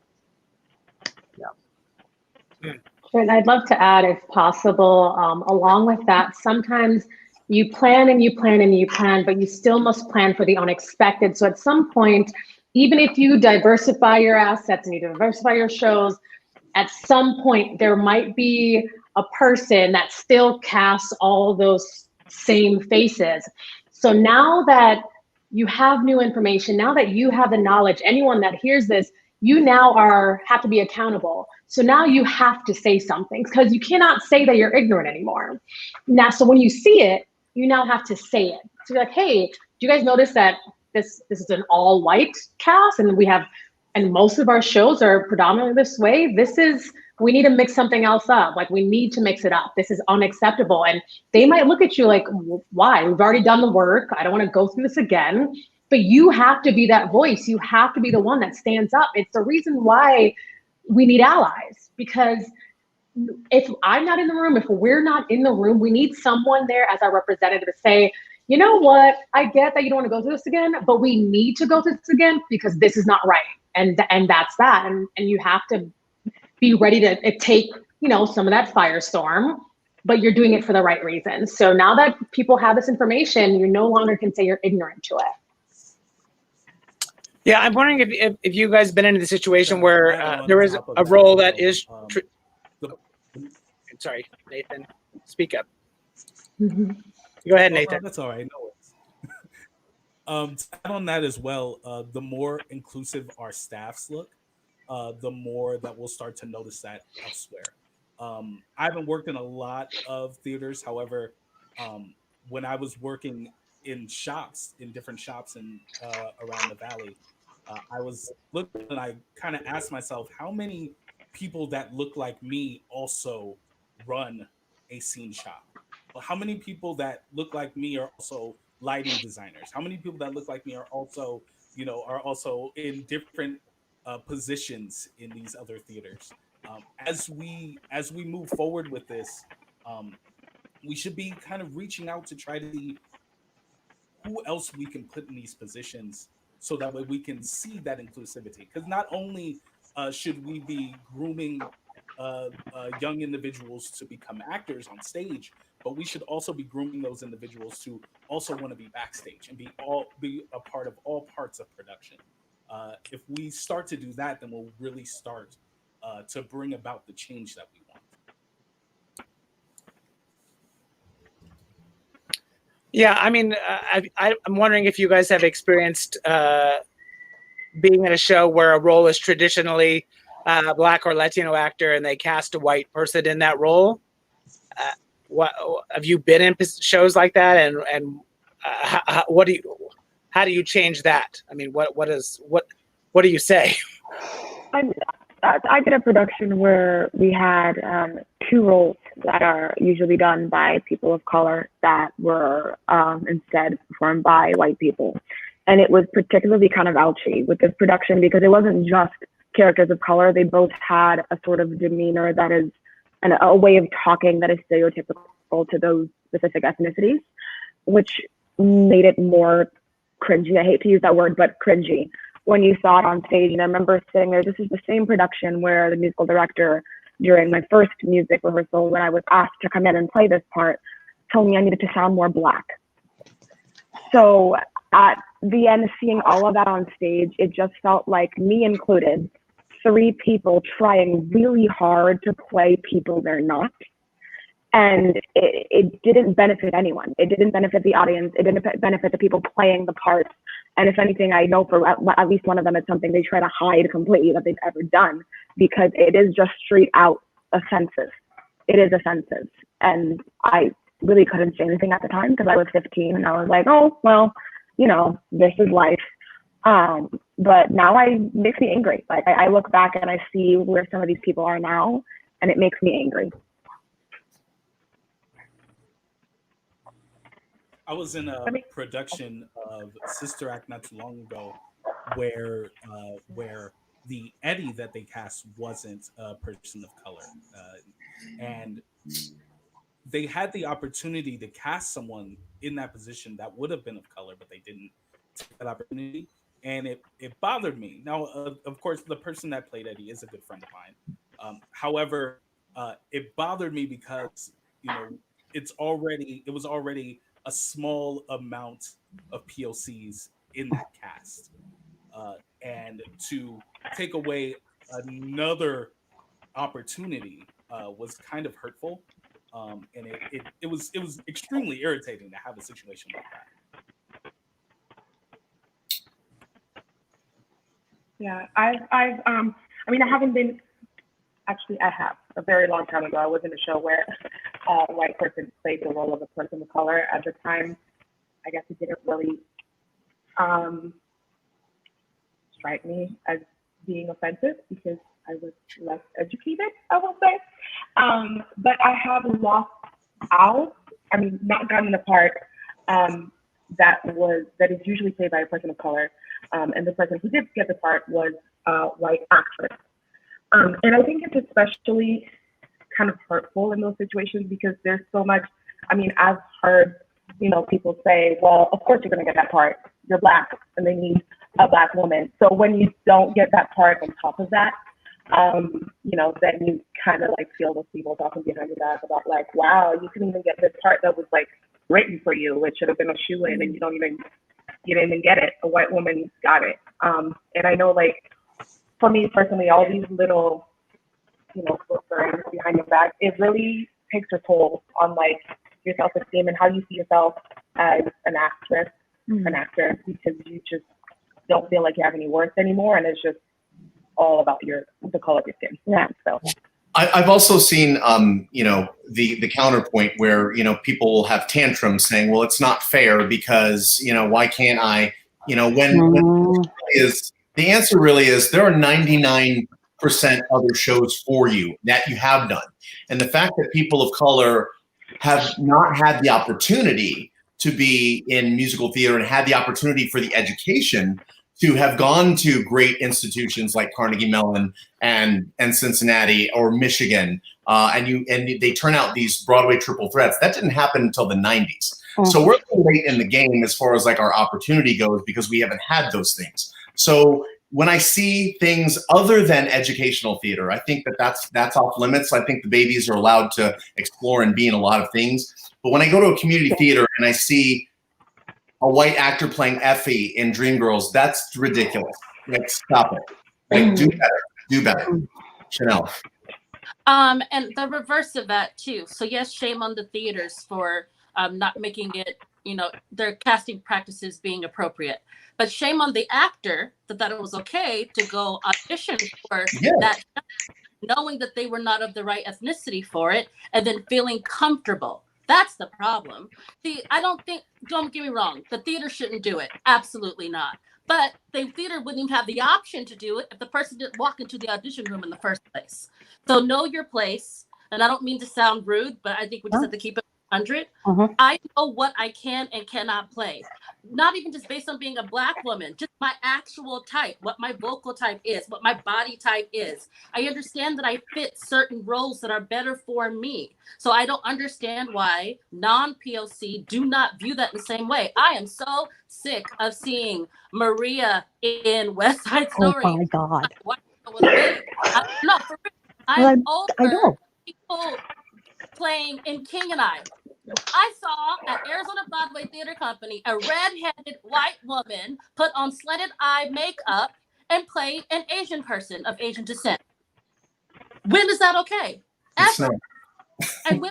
And I'd love to add, if possible, along with that, sometimes You plan and you plan and you plan, but you still must plan for the unexpected. So at some point, even if you diversify your assets and you diversify your shows, at some point there might be a person that still casts all those same faces. So now that you have new information, now that you have the knowledge, anyone that hears this, you now have to be accountable. So now you have to say something, because you cannot say that you're ignorant anymore. Now, so when you see it, you now have to say it. So you're like, hey, do you guys notice that this is an all white cast, and most of our shows are predominantly this way? We need to mix something else up. Like, we need to mix it up. This is unacceptable. And they might look at you like, why? We've already done the work. I don't want to go through this again. But you have to be that voice. You have to be the one that stands up. It's the reason why we need allies, because if I'm not in the room, if we're not in the room, we need someone there as our representative to say, you know what, I get that you don't want to go through this again, but we need to go through this again because this is not right. And that's that. And you have to be ready to take, some of that firestorm, but you're doing it for the right reasons. So now that people have this information, you no longer can say you're ignorant to it. Yeah, I'm wondering if you guys been in the situation where there is a role that is. Sorry, Nathan, speak up. Mm-hmm. Go ahead, Nathan. That's all right. No worries. To add on that as well, the more inclusive our staffs look, the more that we'll start to notice that elsewhere. I haven't worked in a lot of theaters. However, when I was working in different shops around the valley, I was looking and I kind of asked myself, how many people that look like me also run a scene shop? Well, how many people that look like me are also lighting designers? How many people that look like me are also in different positions in these other theaters? As we move forward with this, we should be kind of reaching out to try to see who else we can put in these positions, so that way we can see that inclusivity. Because not only should we be grooming young individuals to become actors on stage, but we should also be grooming those individuals to also want to be backstage and be a part of all parts of production. If we start to do that, then we'll really start to bring about the change that we want. Yeah, I mean, I'm wondering if you guys have experienced being in a show where a role is traditionally Black or Latino actor, and they cast a white person in that role. What have you been in shows like that, and how do you change that? I mean, what do you say? I did a production where we had two roles that are usually done by people of color that were instead performed by white people. And it was particularly kind of ouchy with this production because it wasn't just characters of color. They both had a sort of demeanor that is a way of talking that is stereotypical to those specific ethnicities, which made it more cringy. I hate to use that word, but cringy when you saw it on stage. And I remember sitting there, this is the same production where the musical director, during my first music rehearsal, when I was asked to come in and play this part, told me I needed to sound more Black. So at the end, seeing all of that on stage, it just felt like, me included, three people trying really hard to play people they're not. And it didn't benefit anyone. It didn't benefit the audience. It didn't benefit the people playing the parts. And if anything, I know for at least one of them, it's something they try to hide completely that they've ever done, because it is just straight out offensive. It is offensive. And I really couldn't say anything at the time because I was 15 and I was like, oh, well, this is life. But now it makes me angry. Like I look back and I see where some of these people are now, and it makes me angry. I was in a production of Sister Act not too long ago where the Eddie that they cast wasn't a person of color. And they had the opportunity to cast someone in that position that would have been of color, but they didn't take that opportunity. And it bothered me. Now, of course, the person that played Eddie is a good friend of mine. However, it bothered me because, it was already a small amount of POCs in that cast, and to take away another opportunity was kind of hurtful, and it was extremely irritating to have a situation like that. Yeah, I mean, I haven't been. Actually, I have. A very long time ago, I was in a show where a white person played the role of a person of color. At the time, I guess it didn't really strike me as being offensive because I was less educated, I will say. But I have lost out. I mean, not gotten the part that is usually played by a person of color, and the person who did get the part was a white actress. And I think it's especially kind of hurtful in those situations because there's so much. I mean, I've heard, people say, well, of course you're going to get that part. You're Black and they need a Black woman. So when you don't get that part on top of that, then you kind of like feel those people talking behind your back about like, wow, you couldn't even get this part that was like written for you. It should have been a shoe-in and you didn't even get it. A white woman got it. And I know like, for me personally, all these little, whisperings behind your back, it really takes a toll on like your self-esteem and how you see yourself as an actress, an actor, because you just don't feel like you have any worth anymore, and it's just all about the color of your skin. Yeah. So I've also seen, the counterpoint where, people will have tantrums saying, well, it's not fair because, why can't I, when the answer really is there are 99% other shows for you that you have done. And the fact that people of color have not had the opportunity to be in musical theater and had the opportunity for the education to have gone to great institutions like Carnegie Mellon and Cincinnati or Michigan, and they turn out these Broadway triple threats. That didn't happen until the 90s. So we're late in the game as far as like our opportunity goes because we haven't had those things. So when I see things other than educational theater, I think that's off limits. I think the babies are allowed to explore and be in a lot of things. But when I go to a community theater and I see a white actor playing Effie in Dreamgirls, that's ridiculous. Like, stop it. Like, do better. Jenelle. And the reverse of that too. So yes, shame on the theaters for not making it, their casting practices being appropriate. But shame on the actor that it was okay to go audition for that, knowing that they were not of the right ethnicity for it, and then feeling comfortable. That's the problem. See, don't get me wrong, the theater shouldn't do it. Absolutely not. But the theater wouldn't even have the option to do it if the person didn't walk into the audition room in the first place. So know your place. And I don't mean to sound rude, but I think we just have to keep it 100. I know what I can and cannot play. Not even just based on being a Black woman, just my actual type, what my vocal type is, what my body type is. I understand that I fit certain roles that are better for me. So I don't understand why non-POC do not view that in the same way. I am so sick of seeing Maria in West Side Story. Oh my God. No, for real. I'm over people playing in King and I saw at Arizona Broadway Theater Company a red-headed white woman put on slanted eye makeup and play an Asian person of Asian descent. When is that okay? And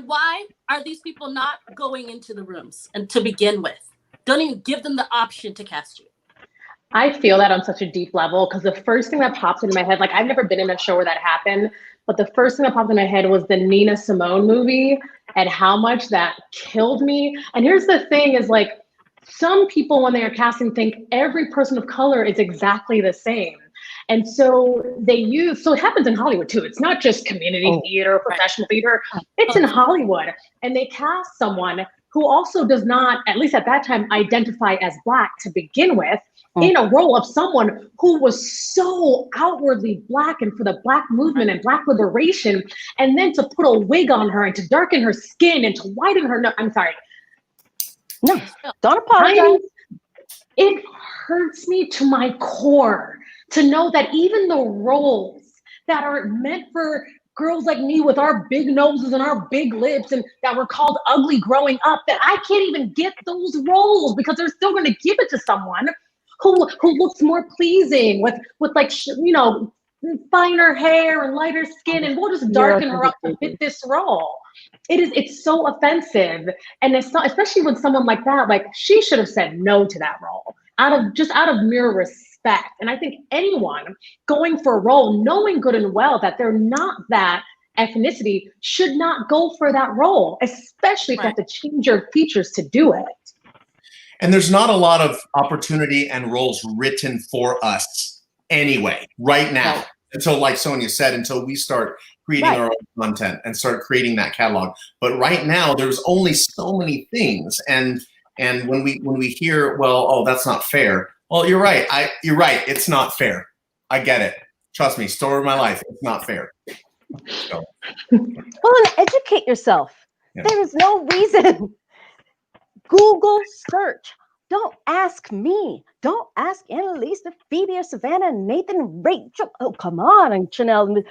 why are these people not going into the rooms and to begin with? Don't even give them the option to cast you. I feel that on such a deep level because the first thing that pops into my head, like I've never been in a show where that happened, but the first thing that popped in my head was the Nina Simone movie and how much that killed me. And here's the thing is like, some people when they are casting think every person of color is exactly the same. And so so it happens in Hollywood too. It's not just community theater, professional theater, it's in Hollywood. And they cast someone who also does not, at least at that time, identify as Black to begin with, in a role of someone who was so outwardly Black and for the Black movement and Black liberation, and then to put a wig on her and to darken her skin and to whiten her. No, I'm sorry. No, don't apologize. It hurts me to my core to know that even the roles that are meant for girls like me with our big noses and our big lips and that were called ugly growing up, that I can't even get those roles because they're still going to give it to someone who looks more pleasing with like, finer hair and lighter skin, and we'll just darken her up to fit this role. It's so offensive. And it's not, especially with someone like that, like she should have said no to that role out of mere respect. And I think anyone going for a role, knowing good and well that they're not that ethnicity, should not go for that role, especially if you have to change your features to do it. And there's not a lot of opportunity and roles written for us anyway, right now. Right. Until, like Sonia said, until we start creating our own content and start creating that catalog. But right now, there's only so many things. And when we hear, well, oh, that's not fair. Well, you're right. You're right. It's not fair. I get it. Trust me, story of my life. It's not fair. So. Well, and educate yourself. Yeah. There is no reason. Google search. Don't ask me. Don't ask Anne-Lise, Phoebe, or Savannah, Nathan, Rachel. Oh, come on, and Jenelle.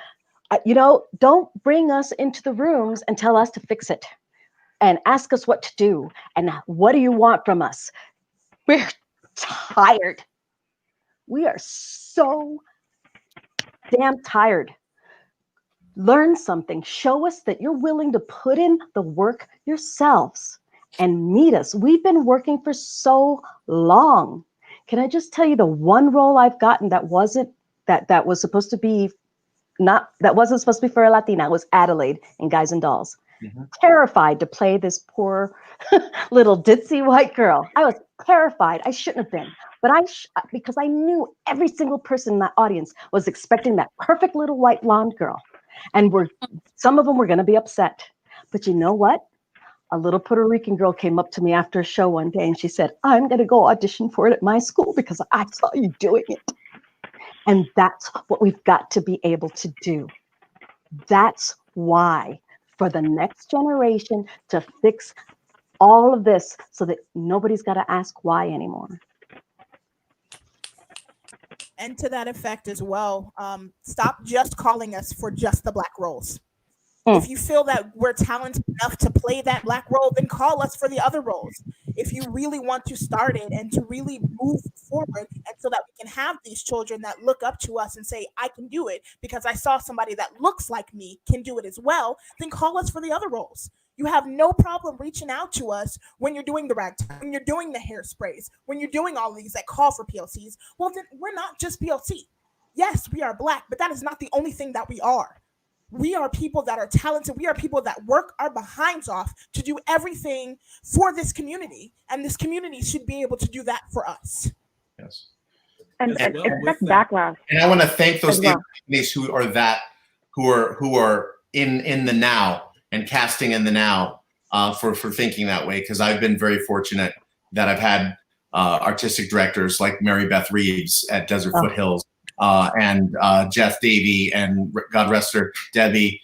Don't bring us into the rooms and tell us to fix it and ask us what to do. And what do you want from us? We're tired. We are so damn tired. Learn something. Show us that you're willing to put in the work yourselves and meet us. We've been working for so long. Can I just tell you the one role I've gotten that wasn't that was supposed to be wasn't supposed to be for a Latina? It was Adelaide in Guys and Dolls. Mm-hmm. Terrified to play this poor little ditzy white girl. I was terrified. I shouldn't have been, but because I knew every single person in that audience was expecting that perfect little white blonde girl, and some of them were going to be upset. But you know what? A little Puerto Rican girl came up to me after a show one day and she said, I'm going to go audition for it at my school because I saw you doing it. And that's what we've got to be able to do. That's why, for the next generation, to fix all of this so that nobody's got to ask why anymore. And to that effect as well, stop just calling us for just the Black roles. If you feel that we're talented enough to play that Black role, then call us for the other roles. If you really want to start it and to really move forward, and so that we can have these children that look up to us and say, I can do it because I saw somebody that looks like me can do it as well, then call us for the other roles. You have no problem reaching out to us when you're doing the ragtime, when you're doing the hairsprays, when you're doing all these that call for PLCs. Well, then we're not just PLC. Yes, we are Black, but that is not the only thing that we are. We are people that are talented. We are people that work our behinds off to do everything for this community. And this community should be able to do that for us. Yes. And expect backlash. And I want to thank those companies who are in the now and casting in the now for thinking that way. Because I've been very fortunate that I've had artistic directors like Mary Beth Reeves at Desert Foothills. And Jeff Davey and God rest her, Debbie,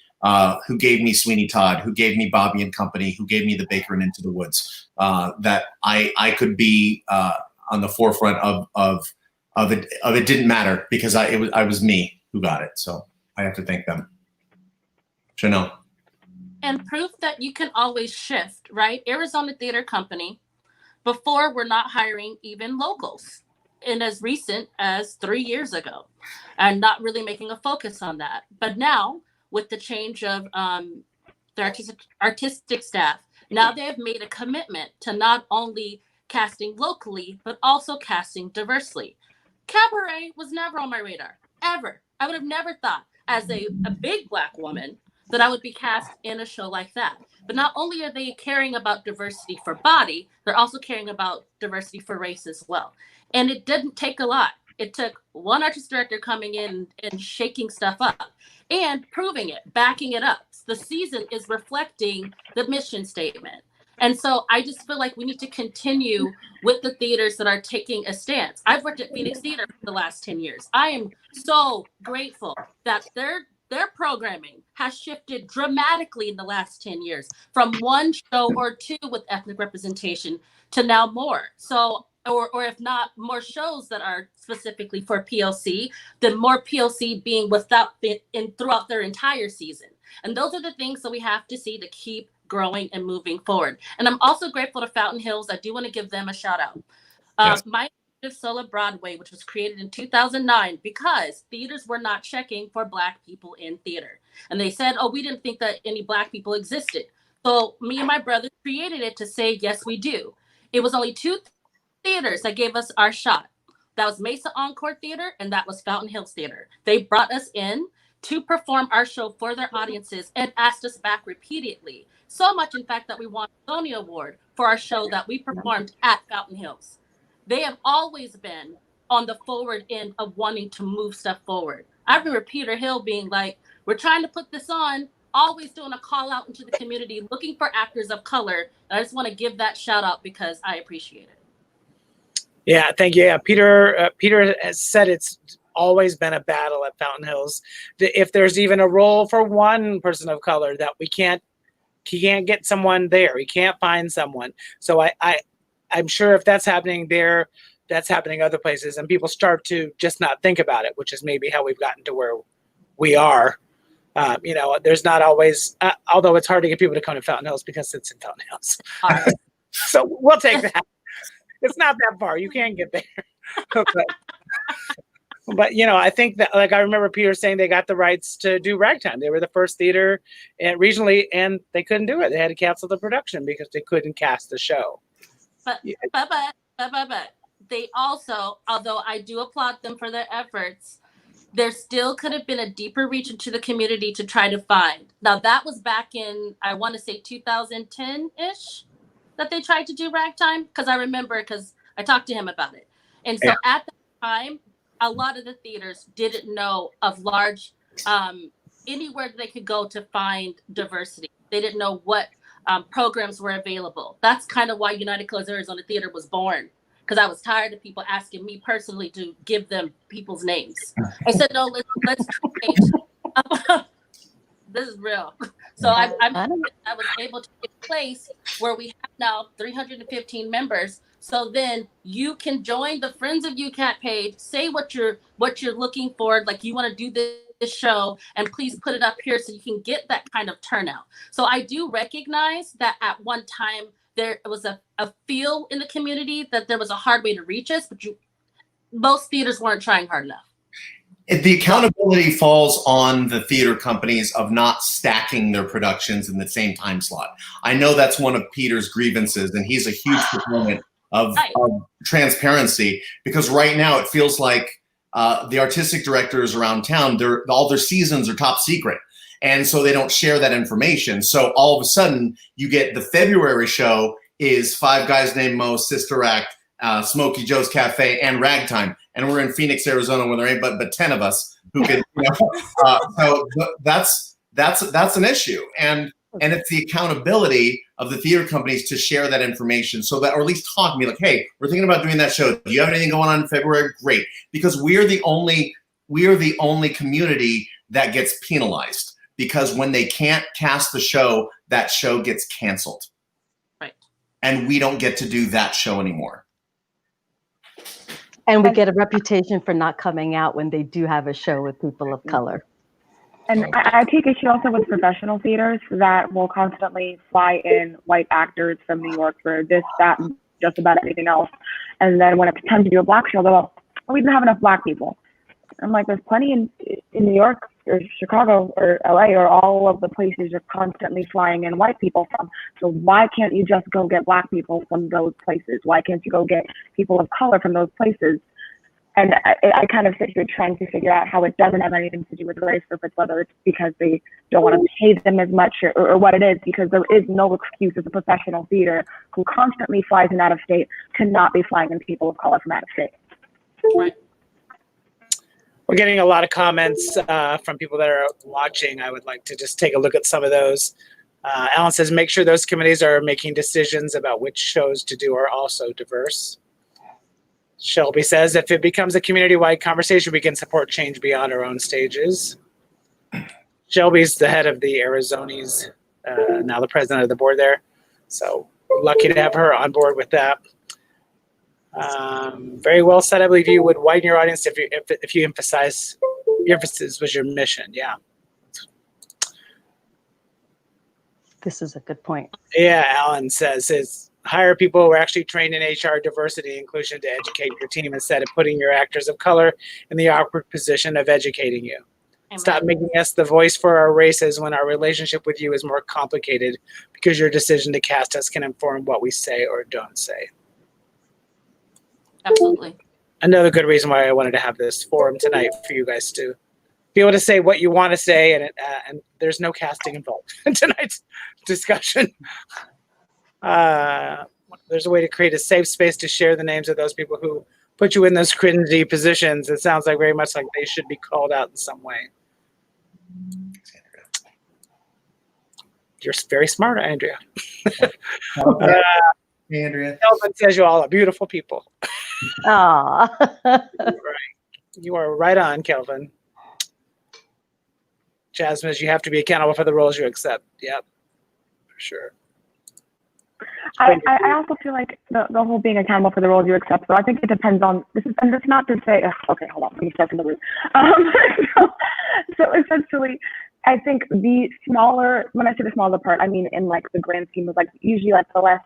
who gave me Sweeney Todd, who gave me Bobby and Company, who gave me The Baker and Into the Woods, that I could be on the forefront of it. It didn't matter because I was me who got it. So I have to thank them. Jenelle. And proof that you can always shift, right? Arizona Theater Company, before we're not hiring even locals. And as recent as 3 years ago, and not really making a focus on that. But now, with the change of the artistic staff, now they have made a commitment to not only casting locally, but also casting diversely. Cabaret was never on my radar, ever. I would have never thought, as a big Black woman, that I would be cast in a show like that. But not only are they caring about diversity for body, they're also caring about diversity for race as well. And it didn't take a lot. It took one artist director coming in and shaking stuff up and proving it, backing it up. The season is reflecting the mission statement. And so I just feel like we need to continue with the theaters that are taking a stance. I've worked at Phoenix Theater for the last 10 years. I am so grateful that their programming has shifted dramatically in the last 10 years, from one show or two with ethnic representation to now more. So or if not more shows that are specifically for PLC, then more PLC being throughout their entire season. And those are the things that we have to see to keep growing and moving forward. And I'm also grateful to Fountain Hills. I do want to give them a shout out. Yes. My Solo Broadway, which was created in 2009 because theaters were not checking for Black people in theater. And they said, oh, we didn't think that any Black people existed. So me and my brother created it to say, yes, we do. It was only 2 theaters that gave us our shot. That was Mesa Encore Theater and that was Fountain Hills Theater. They brought us in to perform our show for their audiences and asked us back repeatedly. So much, in fact, that we won a Sonia Award for our show that we performed at Fountain Hills. They have always been on the forward end of wanting to move stuff forward. I remember Peter Hill being like, we're trying to put this on, always doing a call out into the community, looking for actors of color. And I just want to give that shout out because I appreciate it. Yeah, thank you. Yeah, Peter has said it's always been a battle at Fountain Hills. If there's even a role for one person of color that he can't get someone there. He can't find someone. So I'm sure if that's happening there, that's happening other places, and people start to just not think about it, which is maybe how we've gotten to where we are. There's not always, although it's hard to get people to come to Fountain Hills because it's in Fountain Hills. So we'll take that. It's not that far. You can get there. But I think that, like, I remember Peter saying they got the rights to do Ragtime. They were the first theater regionally, and they couldn't do it. They had to cancel the production because they couldn't cast the show. But they also, although I do applaud them for their efforts, there still could have been a deeper reach into the community to try to find. Now, that was back in, I want to say 2010-ish that they tried to do Ragtime, because I remember, because I talked to him about it. And so at that time, a lot of the theaters didn't know of large, anywhere they could go to find diversity. They didn't know what programs were available. That's kind of why United Colors of Arizona Theater was born, because I was tired of people asking me personally to give them people's names. I said, no, let's create. This is real. So I was able to get a place where we have now 315 members. So then you can join the Friends of UCAT page, say what you're looking for, like you want to do this show, and please put it up here so you can get that kind of turnout. So I do recognize that at one time there was a feel in the community that there was a hard way to reach us, but most theaters weren't trying hard enough. The accountability falls on the theater companies of not stacking their productions in the same time slot. I know that's one of Peter's grievances, and he's a huge proponent of transparency, because right now it feels like the artistic directors around town, all their seasons are top secret. And so they don't share that information. So all of a sudden you get the February show is Five Guys Named Mo, Sister Act, Smokey Joe's Cafe, and Ragtime. And we're in Phoenix, Arizona, where there ain't but 10 of us who could, so that's an issue. And it's the accountability of the theater companies to share that information, so that, or at least talk to me like, hey, we're thinking about doing that show. Do you have anything going on in February? Great. Because we are the only community that gets penalized, because when they can't cast the show, that show gets canceled. Right. And we don't get to do that show anymore. And we get a reputation for not coming out when they do have a show with people of color. And I take issue also with professional theaters that will constantly fly in white actors from New York for this, that, and just about everything else. And then when it's time to do a black show, they'll go, oh, we didn't have enough black people. I'm like, there's plenty in New York or Chicago or LA or all of the places you're constantly flying in white people from. So why can't you just go get black people from those places? Why can't you go get people of color from those places? And I kind of sit here trying to figure out how it doesn't have anything to do with race, or if it's whether it's because they don't want to pay them as much, or what it is, because there is no excuse as a professional theater who constantly flies in out of state to not be flying in people of color from out of state. Right. We're getting a lot of comments from people that are watching. I would like to just take a look at some of those. Alan says, make sure those committees are making decisions about which shows to do are also diverse. Shelby says, if it becomes a community-wide conversation, we can support change beyond our own stages. Shelby's the head of the Arizonis, now the president of the board there. So we're lucky to have her on board with that. Very well said. I believe you would widen your audience if you emphasize your emphasis was your mission. Yeah. This is a good point. Yeah, Alan says is hire people who are actually trained in HR diversity inclusion to educate your team instead of putting your actors of color in the awkward position of educating you. Amen. Stop making us the voice for our races when our relationship with you is more complicated because your decision to cast us can inform what we say or don't say. Absolutely. Another good reason why I wanted to have this forum tonight for you guys to be able to say what you want to say, and there's no casting involved in tonight's discussion. There's a way to create a safe space to share the names of those people who put you in those cringy positions. It sounds like very much like they should be called out in some way. You're very smart, Andrea. Hey, Andrea. Kelvin says you all are beautiful people. Aw. You are right on, Kelvin. Jasmine, you have to be accountable for the roles you accept. Yep, for sure. I also feel like the whole being accountable for the roles you accept. So I think it depends on this is, and it's not to say. Okay, hold on. Let me start from the root. So essentially, I think the smaller. When I say the smaller part, I mean in like the grand scheme of like usually like the less.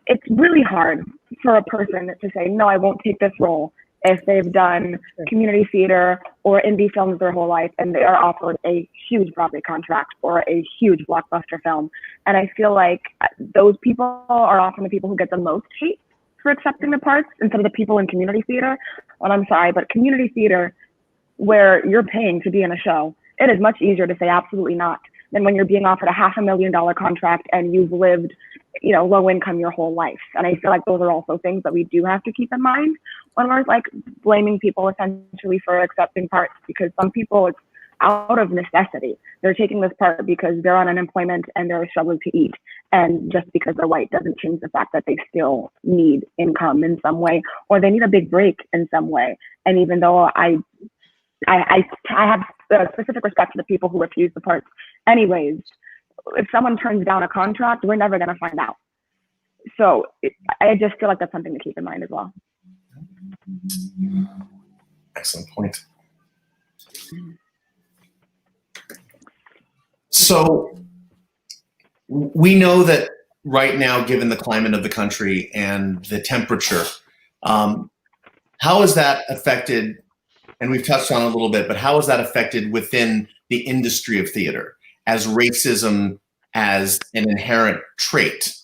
It's really hard for a person to say no, I won't take this role if they've done community theater or indie films their whole life and they are offered a huge Broadway contract or a huge blockbuster film. And I feel like those people are often the people who get the most hate for accepting the parts instead of the people in community theater. Well, I'm sorry, but community theater, where you're paying to be in a show, it is much easier to say absolutely not than when you're being offered a $500,000 contract and you've lived, you know, low income your whole life. And I feel like those are also things that we do have to keep in mind when we're like blaming people essentially for accepting parts, because some people it's out of necessity. They're taking this part because they're on unemployment and they're struggling to eat. And just because they're white doesn't change the fact that they still need income in some way, or they need a big break in some way. And even though I have specific respect to the people who refuse the parts anyways, if someone turns down a contract, we're never going to find out. So I just feel like that's something to keep in mind as well. Excellent point. So we know that right now, given the climate of the country and the temperature, how is that affected? And we've touched on it a little bit, but how is that affected within the industry of theater as racism as an inherent trait?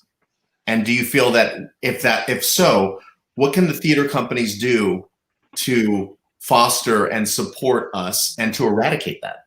And do you feel that if so, what can the theater companies do to foster and support us and to eradicate that?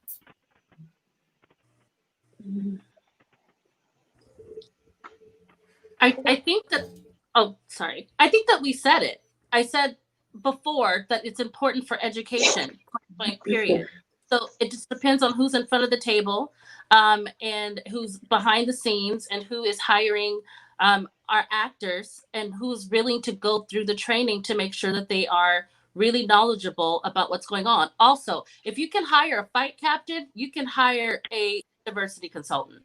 I think that, oh, sorry. I think that we said it. I said before that it's important for education, point, period. So it just depends on who's in front of the table and who's behind the scenes and who is hiring our actors and who's willing to go through the training to make sure that they are really knowledgeable about what's going on. Also, if you can hire a fight captain, you can hire a diversity consultant.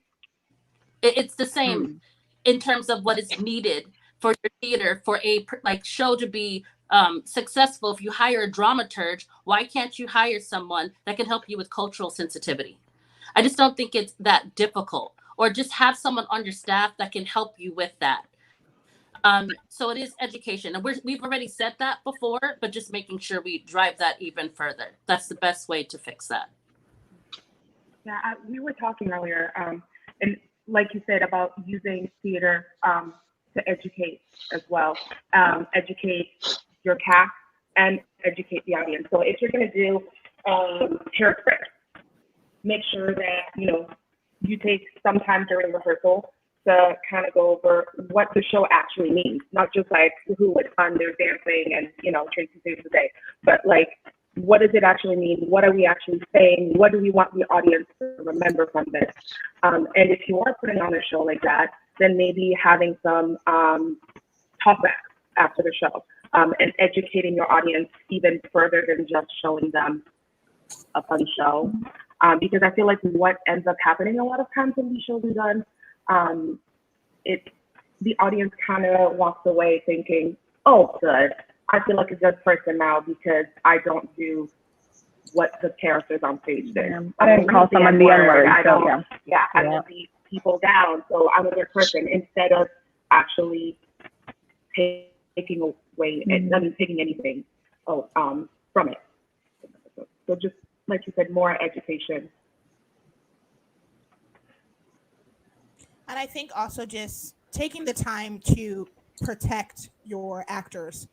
It's the same in terms of what is needed for your theater, for a like show to be successful. If you hire a dramaturge, why can't you hire someone that can help you with cultural sensitivity? I just don't think it's that difficult. Or just have someone on your staff that can help you with that. So it is education. And we've already said that before, but just making sure we drive that even further. That's the best way to fix that. Yeah, we were talking earlier, and like you said, about using theater to educate as well. Educate your cast and educate the audience. So if you're going to do hair script, make sure that, you know, you take some time during rehearsal to kind of go over what the show actually means, not just like who it's fun, they're dancing and, you know, Tracy saves the day, but like, what does it actually mean? What are we actually saying? What do we want the audience to remember from this? And if you are putting on a show like that, then maybe having some talkbacks after the show and educating your audience even further than just showing them a fun show. Because I feel like what ends up happening a lot of times when these shows are done, the audience kind of walks away thinking, Oh, good. I feel like a good person now because I don't do what the characters on stage do. I didn't call someone the N-word. I don't. So, yeah. I don't beat people down. So I'm a good person instead of actually taking away and taking anything from it. So just like you said, more education. And I think also just taking the time to protect your actors.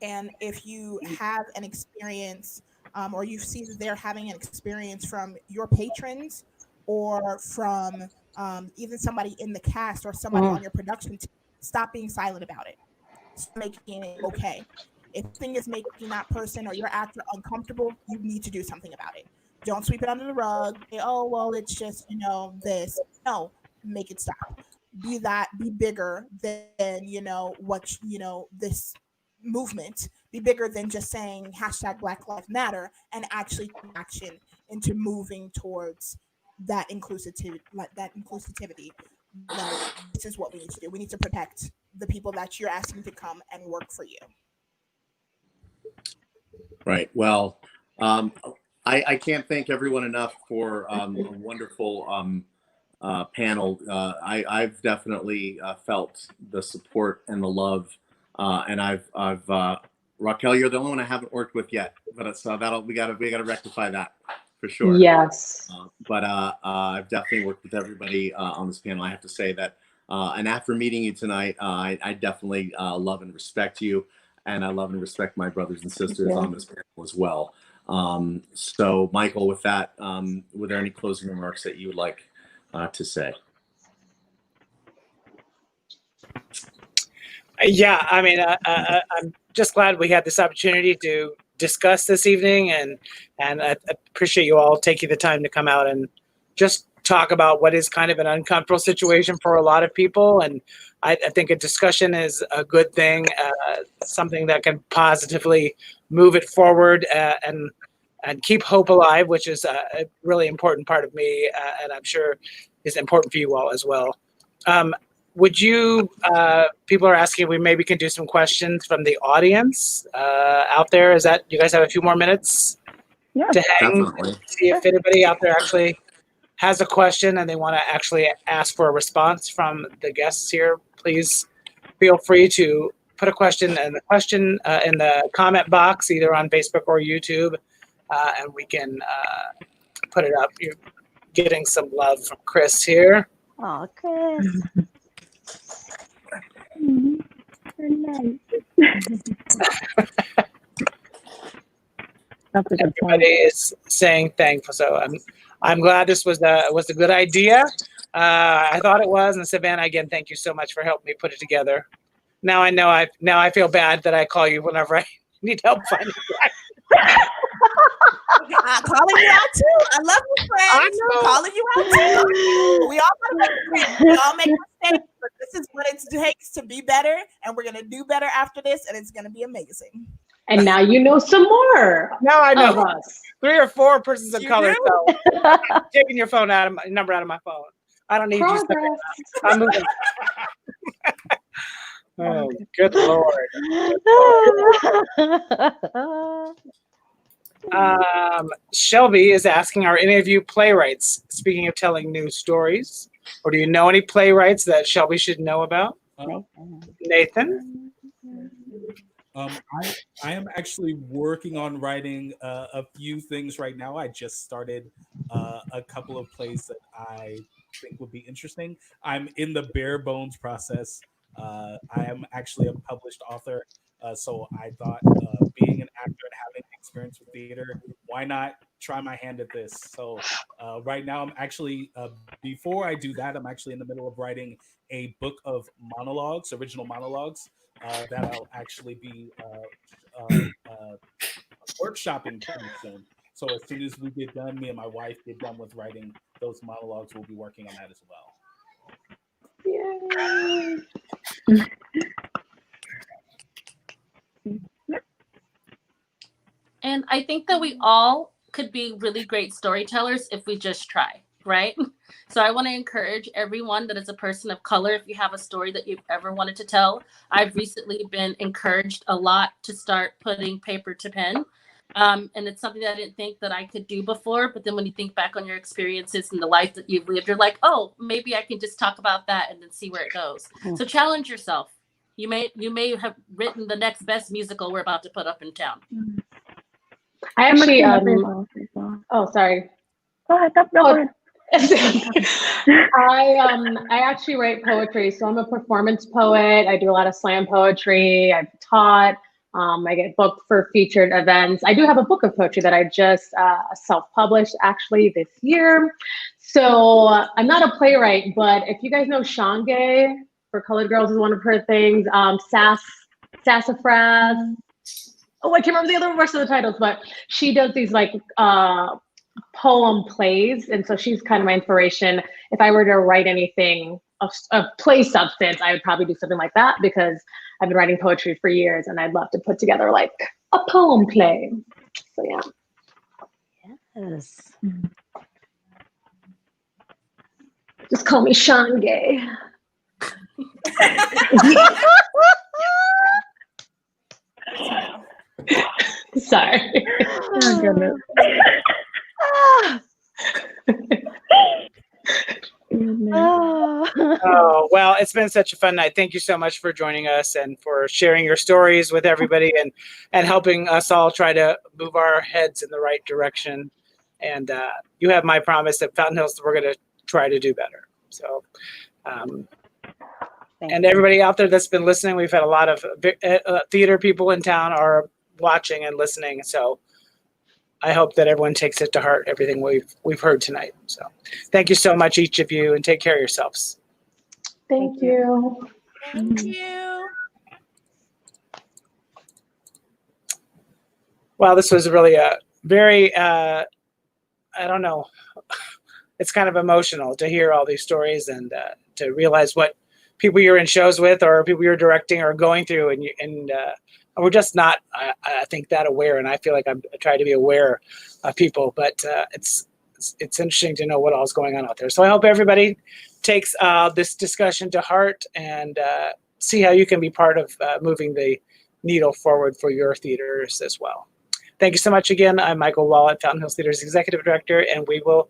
And if you have an experience or you see that they're having an experience from your patrons or from even somebody in the cast or somebody on your production team, stop being silent about it. Stop making it okay. If something is making that person or your actor uncomfortable, you need to do something about it. Don't sweep it under the rug. Say, oh, well, it's just, this. No, make it stop. Be bigger than, this movement. Be bigger than just saying hashtag Black Lives Matter and actually take action into moving towards that inclusivity. No, this is what we need to do. We need to protect the people that you're asking to come and work for you. Right. Well, I can't thank everyone enough for a wonderful panel. I've definitely felt the support and the love, and I've Racquel, you're the only one I haven't worked with yet, but so we gotta rectify that for sure. Yes. But I've definitely worked with everybody on this panel. I have to say that, and after meeting you tonight, I definitely love and respect you. And I love and respect my brothers and sisters on this panel as well. So, Michael, with that, were there any closing remarks that you would like to say? Yeah, I mean, I'm just glad we had this opportunity to discuss this evening, and I appreciate you all taking the time to come out and just talk about what is kind of an uncomfortable situation for a lot of people. And I think a discussion is a good thing, something that can positively move it forward and keep hope alive, which is a really important part of me, and I'm sure is important for you all as well. Would you, people are asking if we maybe can do some questions from the audience out there. Is that, you guys have a few more minutes to hang? Definitely. See if anybody out there actually has a question and they want to actually ask for a response from the guests here. Please feel free to put a question in the comment box, either on Facebook or YouTube, and we can put it up. You're getting some love from Chris here. Oh, Chris. Everybody is saying thankful, so I'm glad this was a good idea. I thought it was, and Savannah, again, thank you so much for helping me put it together. Now I feel bad that I call you whenever I need help finding it. I'm calling you out too. I love you, friends. I know. I'm calling you out too. We all gotta make mistakes. We all make mistakes, but this is what it takes to be better, and we're gonna do better after this, and it's gonna be amazing. And now you know some more. Now I know of us. 3 or 4 persons of You color. do? So I'm taking your phone number out of my phone. I don't need you. Progress. I'm moving. Oh, good Lord. Shelby is asking, are any of you playwrights? Speaking of telling new stories, or do you know any playwrights that Shelby should know about? Nathan? I am actually working on writing a few things right now. I just started a couple of plays that I think would be interesting. I'm in the bare bones process. I am actually a published author, so I thought being an actor and having experience with theater, why not try my hand at this? So right now I'm actually, before I do that, I'm actually in the middle of writing a book of monologues, original monologues, that I'll actually be workshopping pretty soon. So as soon as we get done, me and my wife get done with writing those monologues, we'll be working on that as well. And I think that we all could be really great storytellers if we just try, right? So I want to encourage everyone that is a person of color, if you have a story that you've ever wanted to tell. I've recently been encouraged a lot to start putting paper to pen. And it's something that I didn't think that I could do before. But then when you think back on your experiences and the life that you've lived, you're like, oh, maybe I can just talk about that and then see where it goes. So challenge yourself. You may have written the next best musical we're about to put up in town. I actually, oh, sorry. Go ahead. Go ahead. I actually write poetry, so I'm a performance poet. I do a lot of slam poetry. I've taught. I get booked for featured events. I do have a book of poetry that I just self-published actually this year. So I'm not a playwright, but if you guys know Shangay for Colored Girls is one of her things. Sassafras. Oh, I can't remember the other rest of the titles, but she does these like poem plays, and so she's kind of my inspiration. If I were to write anything of play substance, I would probably do something like that, because I've been writing poetry for years and I'd love to put together like a poem play. So yeah. Yes. Just call me Sean Gay. Sorry. Oh, goodness. Oh, well, it's been such a fun night. Thank you so much for joining us and for sharing your stories with everybody and helping us all try to move our heads in the right direction. And you have my promise that Fountain Hills, we're going to try to do better. So, and everybody out there that's been listening, we've had a lot of theater people in town are watching and listening. So I hope that everyone takes it to heart, everything we've heard tonight. So thank you so much, each of you, and take care of yourselves. Thank you. Thank you. Well, this was really a very, I don't know, it's kind of emotional to hear all these stories and to realize what people you're in shows with or people you're directing are going through, and we're just not, I think, that aware. And I feel like I try to be aware of people, but it's interesting to know what all is going on out there. So I hope everybody takes this discussion to heart and see how you can be part of moving the needle forward for your theaters as well. Thank you so much again. I'm Michael Wallot, Fountain Hills Theater's Executive Director, and we will